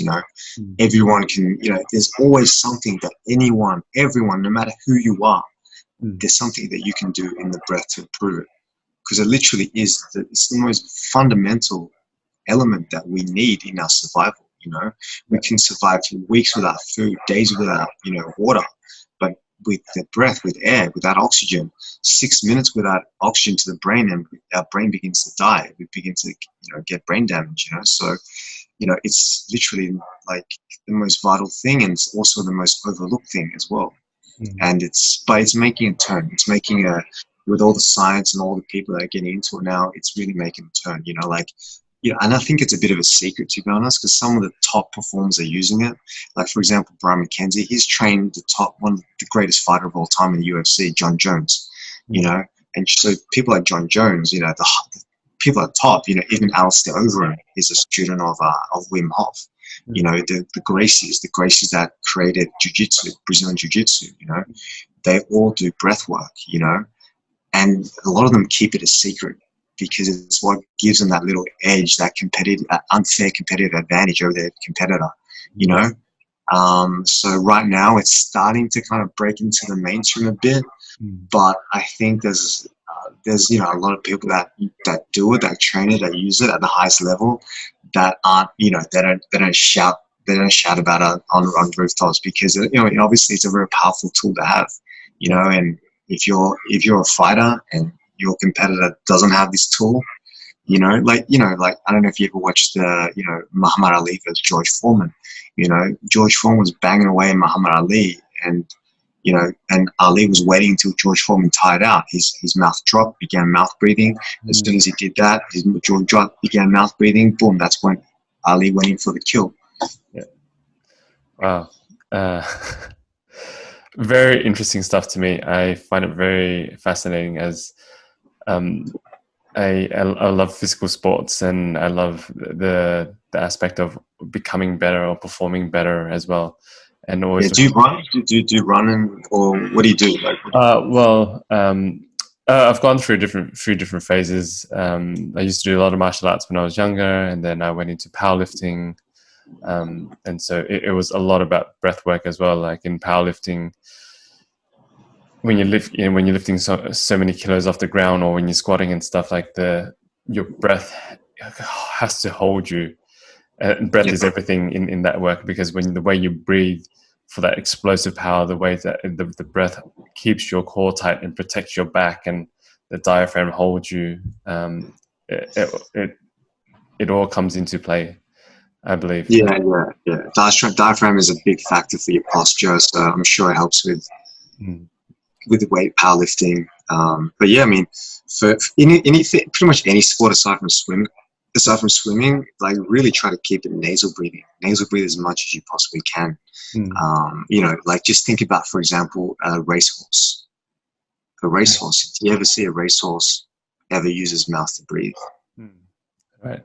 Everyone can, there's always something that everyone, no matter who you are, there's something that you can do in the breath to improve it. Because it literally is, it's the most fundamental element that we need in our survival, We can survive for weeks without food, days without, water. But with the breath, with air, without oxygen, 6 minutes without oxygen to the brain, and our brain begins to die. We begin to, get brain damage, So, it's literally like the most vital thing, and it's also the most overlooked thing as well. And it's making a turn. It's making with all the science and all the people that are getting into it now, it's really making a turn, and I think it's a bit of a secret, to be honest, because some of the top performers are using it. Like, for example, Brian McKenzie, he's trained one of the greatest fighter of all time in the UFC, John Jones, and so people like John Jones, the people at the top, even Alistair Overeem is a student of Wim Hof. The Gracies that created jiu-jitsu, Brazilian jiu-jitsu, they all do breath work, and a lot of them keep it a secret, because it's what gives them that little edge, that unfair competitive advantage over their competitor, So right now it's starting to kind of break into the mainstream a bit, but I think there's a lot of people that do it, that train it, that use it at the highest level, that aren't, they don't shout about it on rooftops, because obviously it's a very powerful tool to have, and if you're a fighter and your competitor doesn't have this tool, Like I don't know if you ever watched Muhammad Ali versus George Foreman. George Foreman was banging away at Muhammad Ali, and Ali was waiting until George Foreman tired out. His mouth dropped, began mouth breathing. As soon as he did that, his jaw dropped, began mouth breathing. Boom! That's when Ali went in for the kill. Yeah. Wow. Very interesting stuff to me. I find it very fascinating as I love physical sports, and I love the aspect of becoming better or performing better as well. And always, do you run? Do you run, or what do you do? I've gone through few different phases. I used to do a lot of martial arts when I was younger, and then I went into powerlifting. And so it was a lot about breath work as well. Like in powerlifting, when you're lifting so many kilos off the ground, or when you're squatting and stuff, like your breath has to hold you. Breath is everything in that work, because when the way you breathe for that explosive power, the way that the breath keeps your core tight and protects your back, and the diaphragm holds you, it all comes into play, I believe. Yeah. Diaphragm is a big factor for your posture, so I'm sure it helps with the weight powerlifting. But yeah, I mean, for anything, pretty much any sport aside from swimming, like really try to keep it nasal breathing. Nasal breathe as much as you possibly can. Like just think about, for example, a racehorse. Do you ever see a racehorse ever use his mouth to breathe? Right.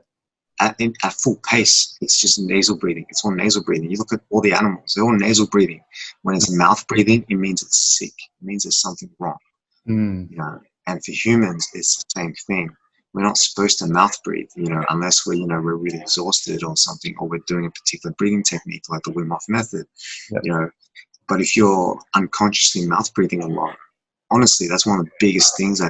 At full pace, it's just nasal breathing. It's all nasal breathing. You look at all the animals; they're all nasal breathing. When it's mouth breathing, it means it's sick. It means there's something wrong. And for humans, it's the same thing. We're not supposed to mouth breathe, unless we're really exhausted or something, or we're doing a particular breathing technique like the Wim Hof method. Yep. But if you're unconsciously mouth breathing a lot, honestly, that's one of the biggest things.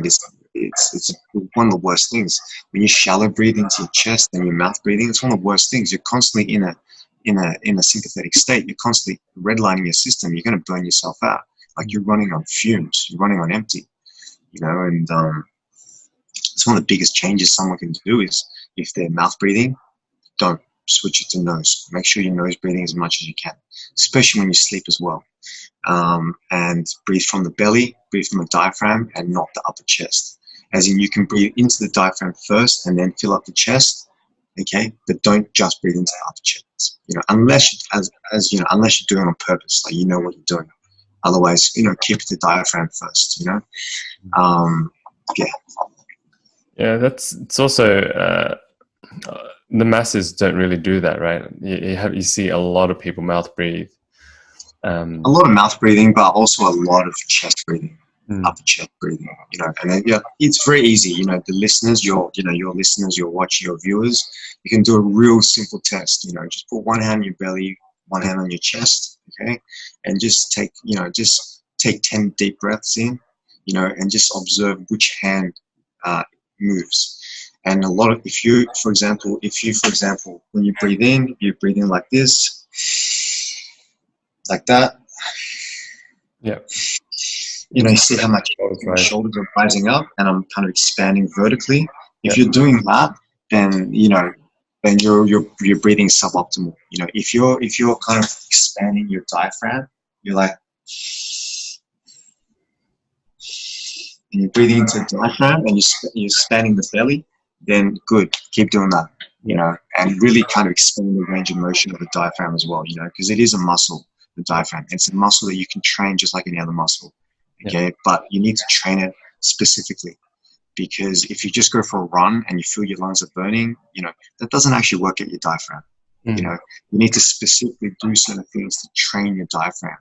It's one of the worst things. When you shallow breathe into your chest and your mouth breathing, it's one of the worst things. You're constantly in a sympathetic state. You're constantly redlining your system. You're going to burn yourself out. Like you're running on fumes. You're running on empty. And it's one of the biggest changes someone can do is, if they're mouth breathing, don't switch it to nose. Make sure you're nose breathing as much as you can, especially when you sleep as well. And breathe from the belly, breathe from the diaphragm, and not the upper chest. As in, you can breathe into the diaphragm first and then fill up the chest, okay? But don't just breathe into the upper chest, unless unless you're doing it on purpose, like what you're doing. Otherwise, keep the diaphragm first, Yeah, it's also the masses don't really do that, right? You see a lot of people mouth breathe. A lot of mouth breathing, but also a lot of chest breathing, upper chest breathing. And then, it's very easy. The listeners, your listeners, your watchers, your viewers, you can do a real simple test. Just put one hand on your belly, one hand on your chest, okay, and just take 10 deep breaths in, and just observe which hand moves. And if you, for example, when you breathe in, you're breathing like this. Like that. Yeah. You see how much my shoulders are rising up and I'm kind of expanding vertically. If you're doing that, then you're breathing suboptimal. If you're kind of expanding your diaphragm, you're like, and you're breathing into the diaphragm and you're expanding the belly, then good, keep doing that. And really kind of expand the range of motion of the diaphragm as well. Because it is a muscle. The diaphragm. It's a muscle that you can train just like any other muscle. Okay, but you need to train it specifically, because if you just go for a run and you feel your lungs are burning, that doesn't actually work at your diaphragm. You need to specifically do certain things to train your diaphragm.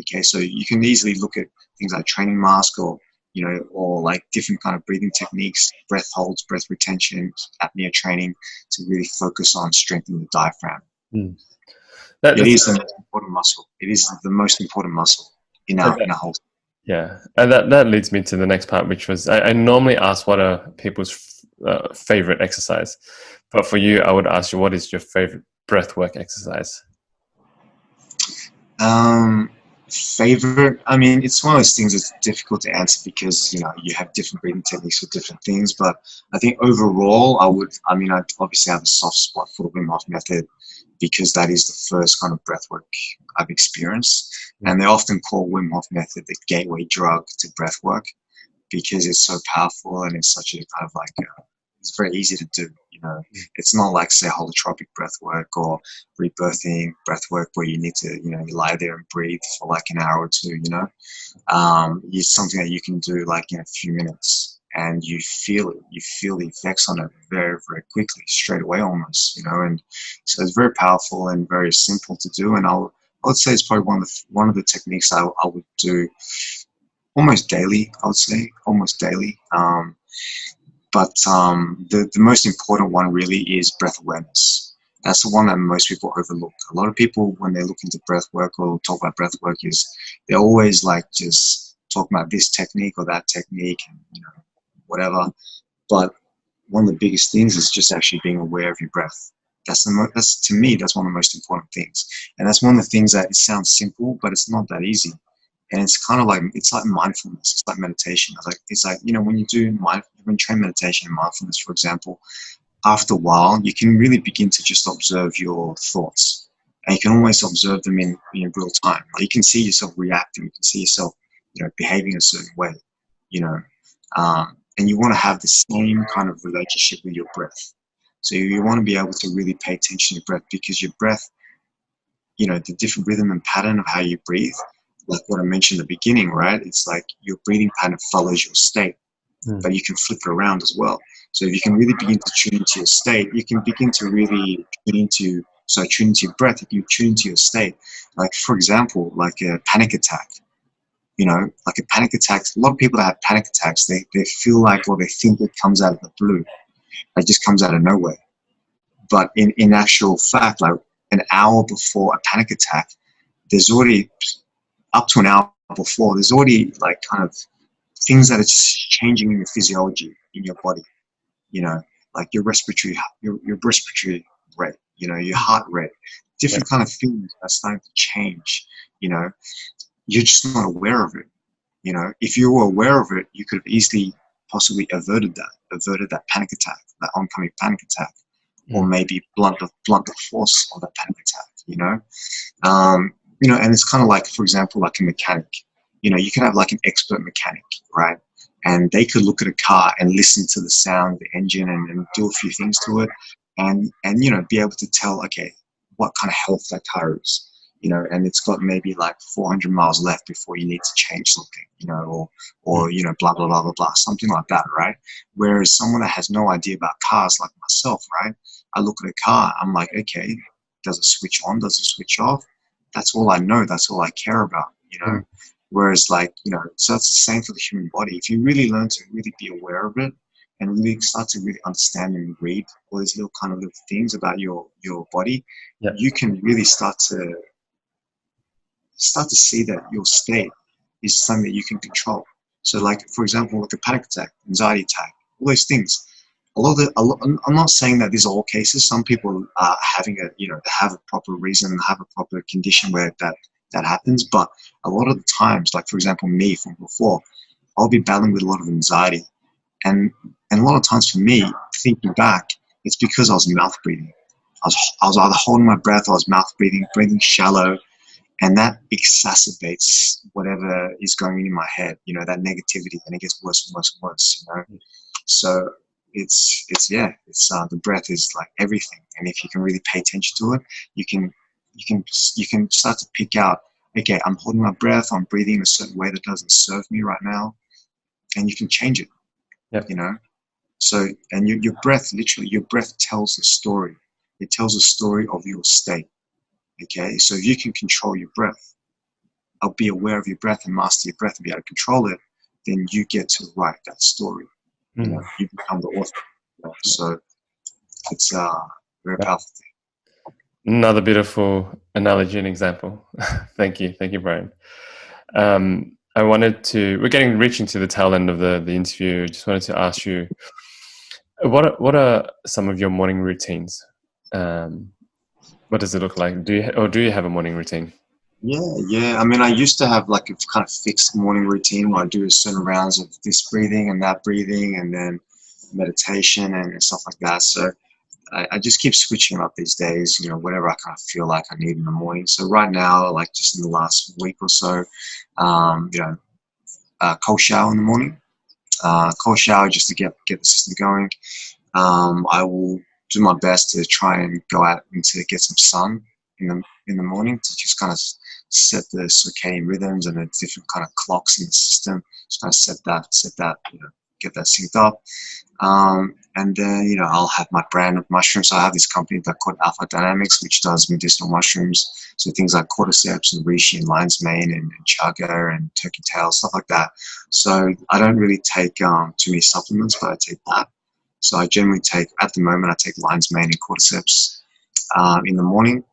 Okay, so you can easily look at things like training mask or like different kind of breathing techniques, breath holds, breath retention, apnea training, to really focus on strengthening the diaphragm. It is the most important muscle. It is the most important muscle in our whole. Yeah, and that leads me to the next part, which was I normally ask what are people's favorite exercise, but for you, I would ask you, what is your favorite breathwork exercise? Favorite? I mean, it's one of those things that's difficult to answer because, you know, you have different breathing techniques for different things. But I think overall, I obviously have a soft spot for the Wim Hof method because that is the first kind of breath work I've experienced. And they often call Wim Hof method the gateway drug to breath work because it's so powerful and it's such a kind of like, it's very easy to do. You know, it's not like, say, holotropic breath work or rebirthing breath work where you need to, you know, you lie there and breathe for like an hour or two, you know. It's something that you can do like in a few minutes and you feel it. You feel the effects on it very, very quickly, straight away almost, you know. And so it's very powerful and very simple to do. And I would say it's probably one of the techniques I would do almost daily, I would say, almost daily. But the most important one really is breath awareness. That's the one that most people overlook. A lot of people, when they look into breath work or talk about breath work, is they're always like just talking about this technique or that technique, and, you know, whatever. But one of the biggest things is just actually being aware of your breath. That's to me, that's one of the most important things. And that's one of the things that it sounds simple, but it's not that easy. And it's kind of like, it's like mindfulness. It's like meditation. It's like, you know, when you train meditation and mindfulness, for example, after a while, you can really begin to just observe your thoughts. And you can always observe them in real time. Like, you can see yourself reacting. You can see yourself, you know, behaving a certain way, you know. And you want to have the same kind of relationship with your breath. So you want to be able to really pay attention to your breath, because your breath, you know, the different rhythm and pattern of how you breathe, like what I mentioned at the beginning, right? It's like your breathing pattern follows your state, but you can flip it around as well. So if you can really begin to tune into your state, you can begin to really tune into your breath. You can tune into your state. Like, for example, like a panic attack, you know, like a panic attack. A lot of people that have panic attacks, they feel like, or they think it comes out of the blue. It just comes out of nowhere. But in actual fact, like an hour before a panic attack, there's already, up to an hour before, there's already like kind of things that are just changing in your physiology, in your body, you know, like your respiratory rate, you know, your heart rate, different kind of things are starting to change, you know. You're just not aware of it, you know. If you were aware of it, you could have easily possibly averted that panic attack, that oncoming panic attack, or maybe blunt the force of that panic attack, you know. You know, and it's kind of like, for example, like a mechanic. You know, you can have like an expert mechanic, right? And they could look at a car and listen to the sound of the engine and do a few things to it, and you know, be able to tell, okay, what kind of health that car is, you know, and it's got maybe like 400 miles left before you need to change something, you know, or you know, blah blah blah blah blah, something like that, right? Whereas someone that has no idea about cars, like myself, right? I look at a car, I'm like, okay, does it switch on? Does it switch off? That's all I know. That's all I care about, you know. Whereas, like, you know, so it's the same for the human body. If you really learn to really be aware of it and really start to really understand and read all these little things about your body, you can really start to see that your state is something that you can control. So, like, for example, like a panic attack, anxiety attack, all those things. I'm not saying that these are all cases. Some people are having have a proper reason, have a proper condition where that happens. But a lot of the times, like, for example, me from before, I'll be battling with a lot of anxiety. And a lot of times for me, thinking back, it's because I was mouth breathing. I was either holding my breath or I was mouth breathing shallow. And that exacerbates whatever is going on in my head, you know, that negativity, and it gets worse and worse and worse, you know. So it's the breath is like everything, and if you can really pay attention to it, you can start to pick out, okay, I'm holding my breath, I'm breathing in a certain way that doesn't serve me right now, and you can change it. You know. So, and your breath, literally, your breath tells a story. It tells a story of your state. Okay, so if you can control your breath, or be aware of your breath and master your breath and be able to control it, then you get to write that story. You know, you become the author. You know? So it's very powerful thing. Another beautiful analogy and example. Thank you, Brian. We're reaching to the tail end of the interview. Just wanted to ask you, what are some of your morning routines? What does it look like? Do you have a morning routine? Yeah. I mean, I used to have like a kind of fixed morning routine where I do certain rounds of this breathing and that breathing, and then meditation and stuff like that. So I just keep switching up these days, whatever I kind of feel like I need in the morning. So right now, like just in the last week or so, um, you know, cold shower in the morning, cold shower just to get the system going. I will do my best to try and go out and to get some sun in the morning to just kind of set the circadian rhythms and the different kind of clocks in the system. Just kind of set that, get that synced up. And then, I'll have my brand of mushrooms. So I have this company that called Alpha Dynamics, which does medicinal mushrooms. So things like cordyceps and reishi and lion's mane and chaga and turkey tail, stuff like that. So I don't really take too many supplements, but I take that. So I generally at the moment, I take lion's mane and cordyceps in the morning.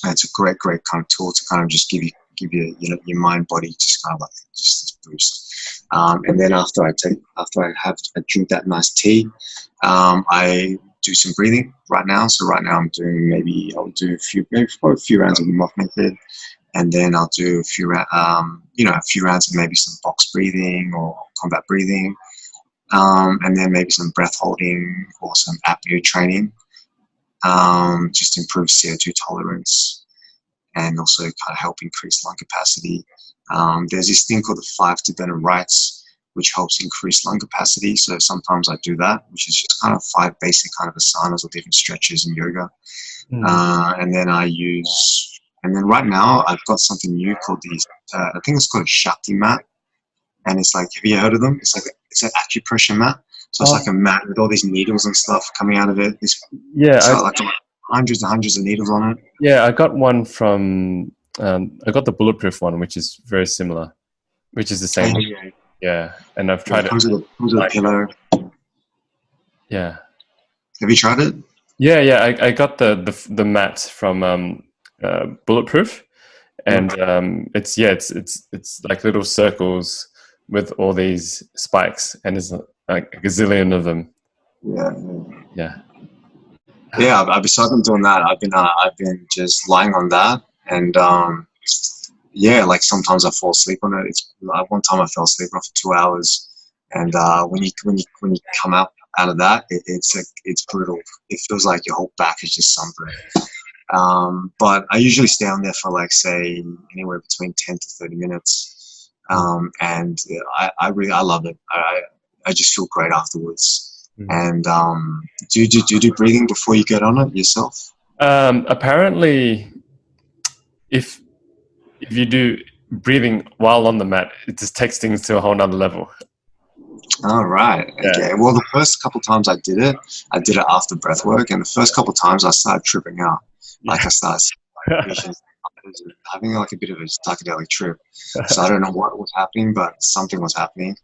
And it's a great kind of tool to kind of just give you your mind, body, just kind of like just this boost. And then after I drink that nice tea, I do some breathing right now. So right now I'm doing I'll do probably a few rounds of Wim Hof method, and then I'll do a few rounds of maybe some box breathing or combat breathing, and then maybe some breath holding or some apnea training, just to improve CO2 tolerance and also kind of help increase lung capacity. There's this thing called the 5 Tibetan rites, which helps increase lung capacity. So sometimes I do that, which is just kind of 5 basic kind of asanas or different stretches in yoga. And then right now I've got something new called I think it's called a Shakti mat. And it's like, have you heard of them? It's an acupressure mat. So it's like a mat with all these needles and stuff coming out of it. It's like hundreds and hundreds of needles on it. Yeah, I got one from, I got the bulletproof one, which is very similar, which is the same. Yeah, and I've tried it. Comes with a pillow. Yeah. Have you tried it? Yeah. I got the mat from Bulletproof, and it's like little circles with all these spikes, and there's like a gazillion of them. Yeah. Besides them doing that, I've been just lying on that, and like sometimes I fall asleep on it. It's like one time I fell asleep for 2 hours, and when you come out of that, it's brutal. It feels like your whole back is just sunburned. But I usually stay on there for like, say, anywhere between 10 to 30 minutes, and I love it. I just feel great afterwards. And do you do breathing before you get on it yourself? Apparently, if you do breathing while on the mat, it just takes things to a whole nother level. All right. Okay. Yeah. Well, the first couple times I did it after breath work, and the first couple times I started tripping out. Like I started having like a bit of a psychedelic trip. So I don't know what was happening, but something was happening.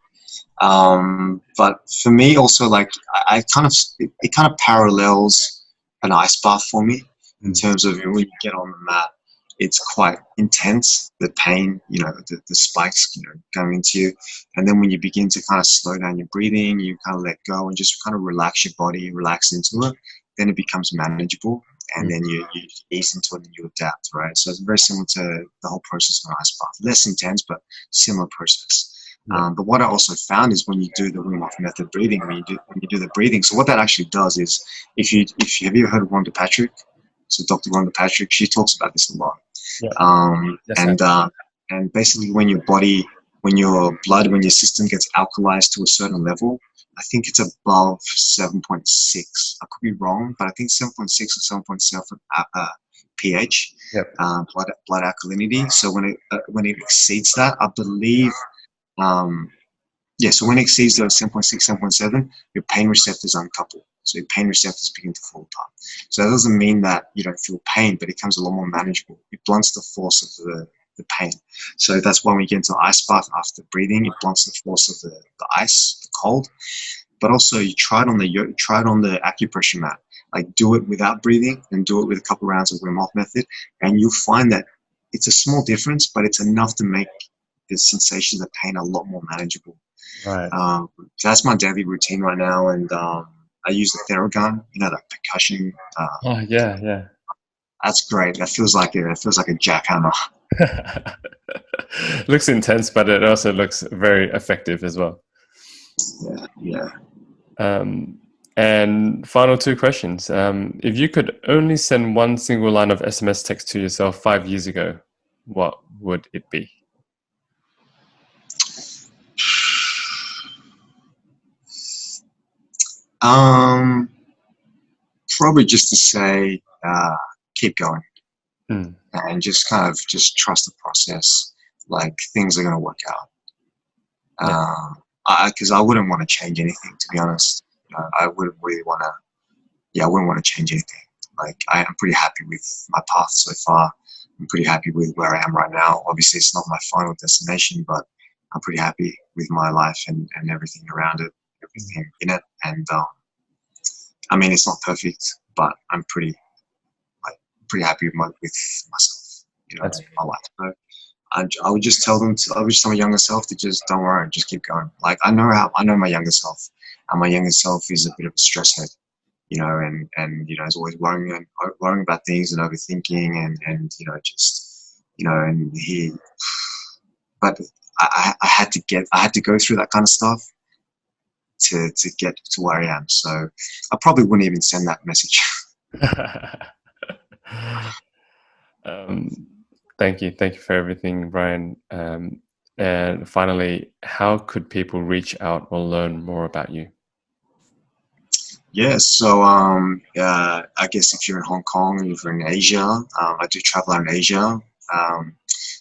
But for me also, like it kind of parallels an ice bath for me in terms of when you get on the mat, it's quite intense, the pain, the spikes, going into you. And then when you begin to kind of slow down your breathing, you kind of let go and just kind of relax your body, relax into it, then it becomes manageable. And then you ease into it and you adapt, right? So it's very similar to the whole process of an ice bath. Less intense, but similar process. But what I also found is when you do the Wim Hof method breathing, when you do the breathing, so what that actually does is, have you ever heard of Rhonda Patrick? So Dr. Rhonda Patrick, she talks about this a lot. Yeah. And basically when your system gets alkalized to a certain level, I think it's above 7.6. I could be wrong, but I think 7.6 or 7.7 pH, blood alkalinity. So when it exceeds that, I believe, so when it exceeds those 7.6, 7.7, your pain receptors uncouple. So your pain receptors begin to fall apart. So that doesn't mean that you don't feel pain, but it becomes a lot more manageable. It blunts the force of the pain. So that's why when we get into ice bath after breathing, it blunts the force of the ice, the cold. But also you try it on the acupressure mat. Like do it without breathing and do it with a couple rounds of Wim Hof method, and you'll find that it's a small difference, but it's enough to make the sensation of pain a lot more manageable. Right. So that's my daily routine right now, and I use the Theragun, that percussion. Yeah. That's great. That feels like a jackhammer. Looks intense, but it also looks very effective as well. Yeah, yeah. And final two questions. If you could only send one single line of SMS text to yourself 5 years ago, what would it be? Um, Probably just to say, keep going, Mm. and just kind of just trust the process. Like things are going to work out. Yeah. Because I wouldn't want to change anything, to be honest. I wouldn't really want to. Yeah, I wouldn't want to change anything. Like I'm pretty happy with my path so far. I'm pretty happy with where I am right now. Obviously, it's not my final destination, but I'm pretty happy with my life and everything around it, everything in it. And I mean, it's not perfect, but I'm pretty happy with myself, That's my life. So I would just tell I would just tell my younger self to just don't worry, just keep going. Like I know my younger self, and my younger self is a bit of a stress head, and is always worrying about things and overthinking and just and but I had to go through that kind of stuff to get to where I am. So I probably wouldn't even send that message. Thank you for everything, Brian. And finally, how could people reach out or learn more about you? Yeah, so I guess if you're in Hong Kong, if you're in Asia, I do travel around Asia.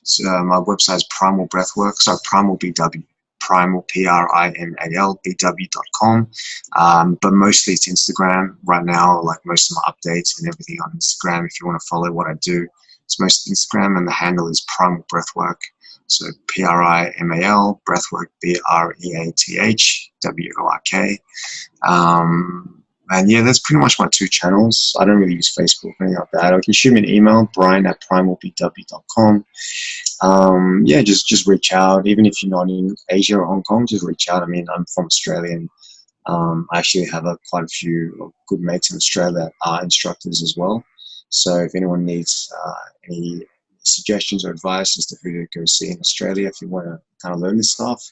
So my website is Primal Breathwork, so Primal BW, Primal PRIMAL BW.com. But mostly it's Instagram right now. Like most of my updates and everything on Instagram. If you want to follow what I do, it's mostly Instagram, and the handle is Primal Breathwork. So PRIMAL Breathwork BREATHWORK. And yeah, that's pretty much my two channels. I don't really use Facebook or anything like that. Or you can shoot me an email, brian@primalbw.com. Yeah, just reach out. Even if you're not in Asia or Hong Kong, just reach out. I mean, I'm from Australia, and I actually have quite a few good mates in Australia that are instructors as well. So if anyone needs any suggestions or advice as to who to go see in Australia, if you want to kind of learn this stuff,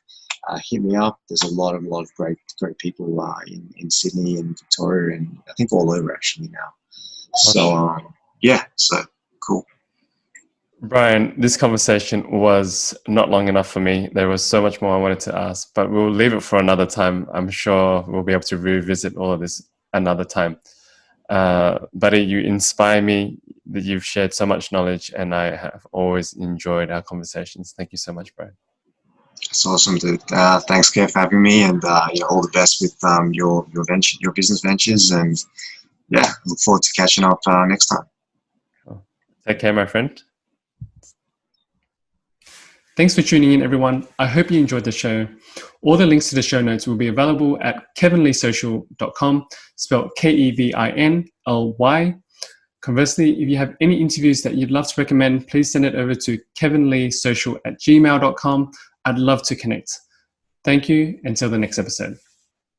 hit me up. There's a lot of great people in Sydney and Victoria, and I think all over actually now. So yeah, so cool. Brian, this conversation was not long enough for me. There was so much more I wanted to ask, but we'll leave it for another time. I'm sure we'll be able to revisit all of this another time. Buddy, you inspire me. That you've shared so much knowledge, and I have always enjoyed our conversations. Thank you so much, Brian. It's awesome, dude. Thanks, Kev, for having me, and all the best with your venture, your business ventures, and yeah, look forward to catching up next time. Cool. Take care, my friend. Thanks for tuning in, everyone. I hope you enjoyed the show. All the links to the show notes will be available at kevinleesocial.com, spelled KEVINLY. Conversely, if you have any interviews that you'd love to recommend, please send it over to kevinleesocial@gmail.com. I'd love to connect. Thank you. Until the next episode.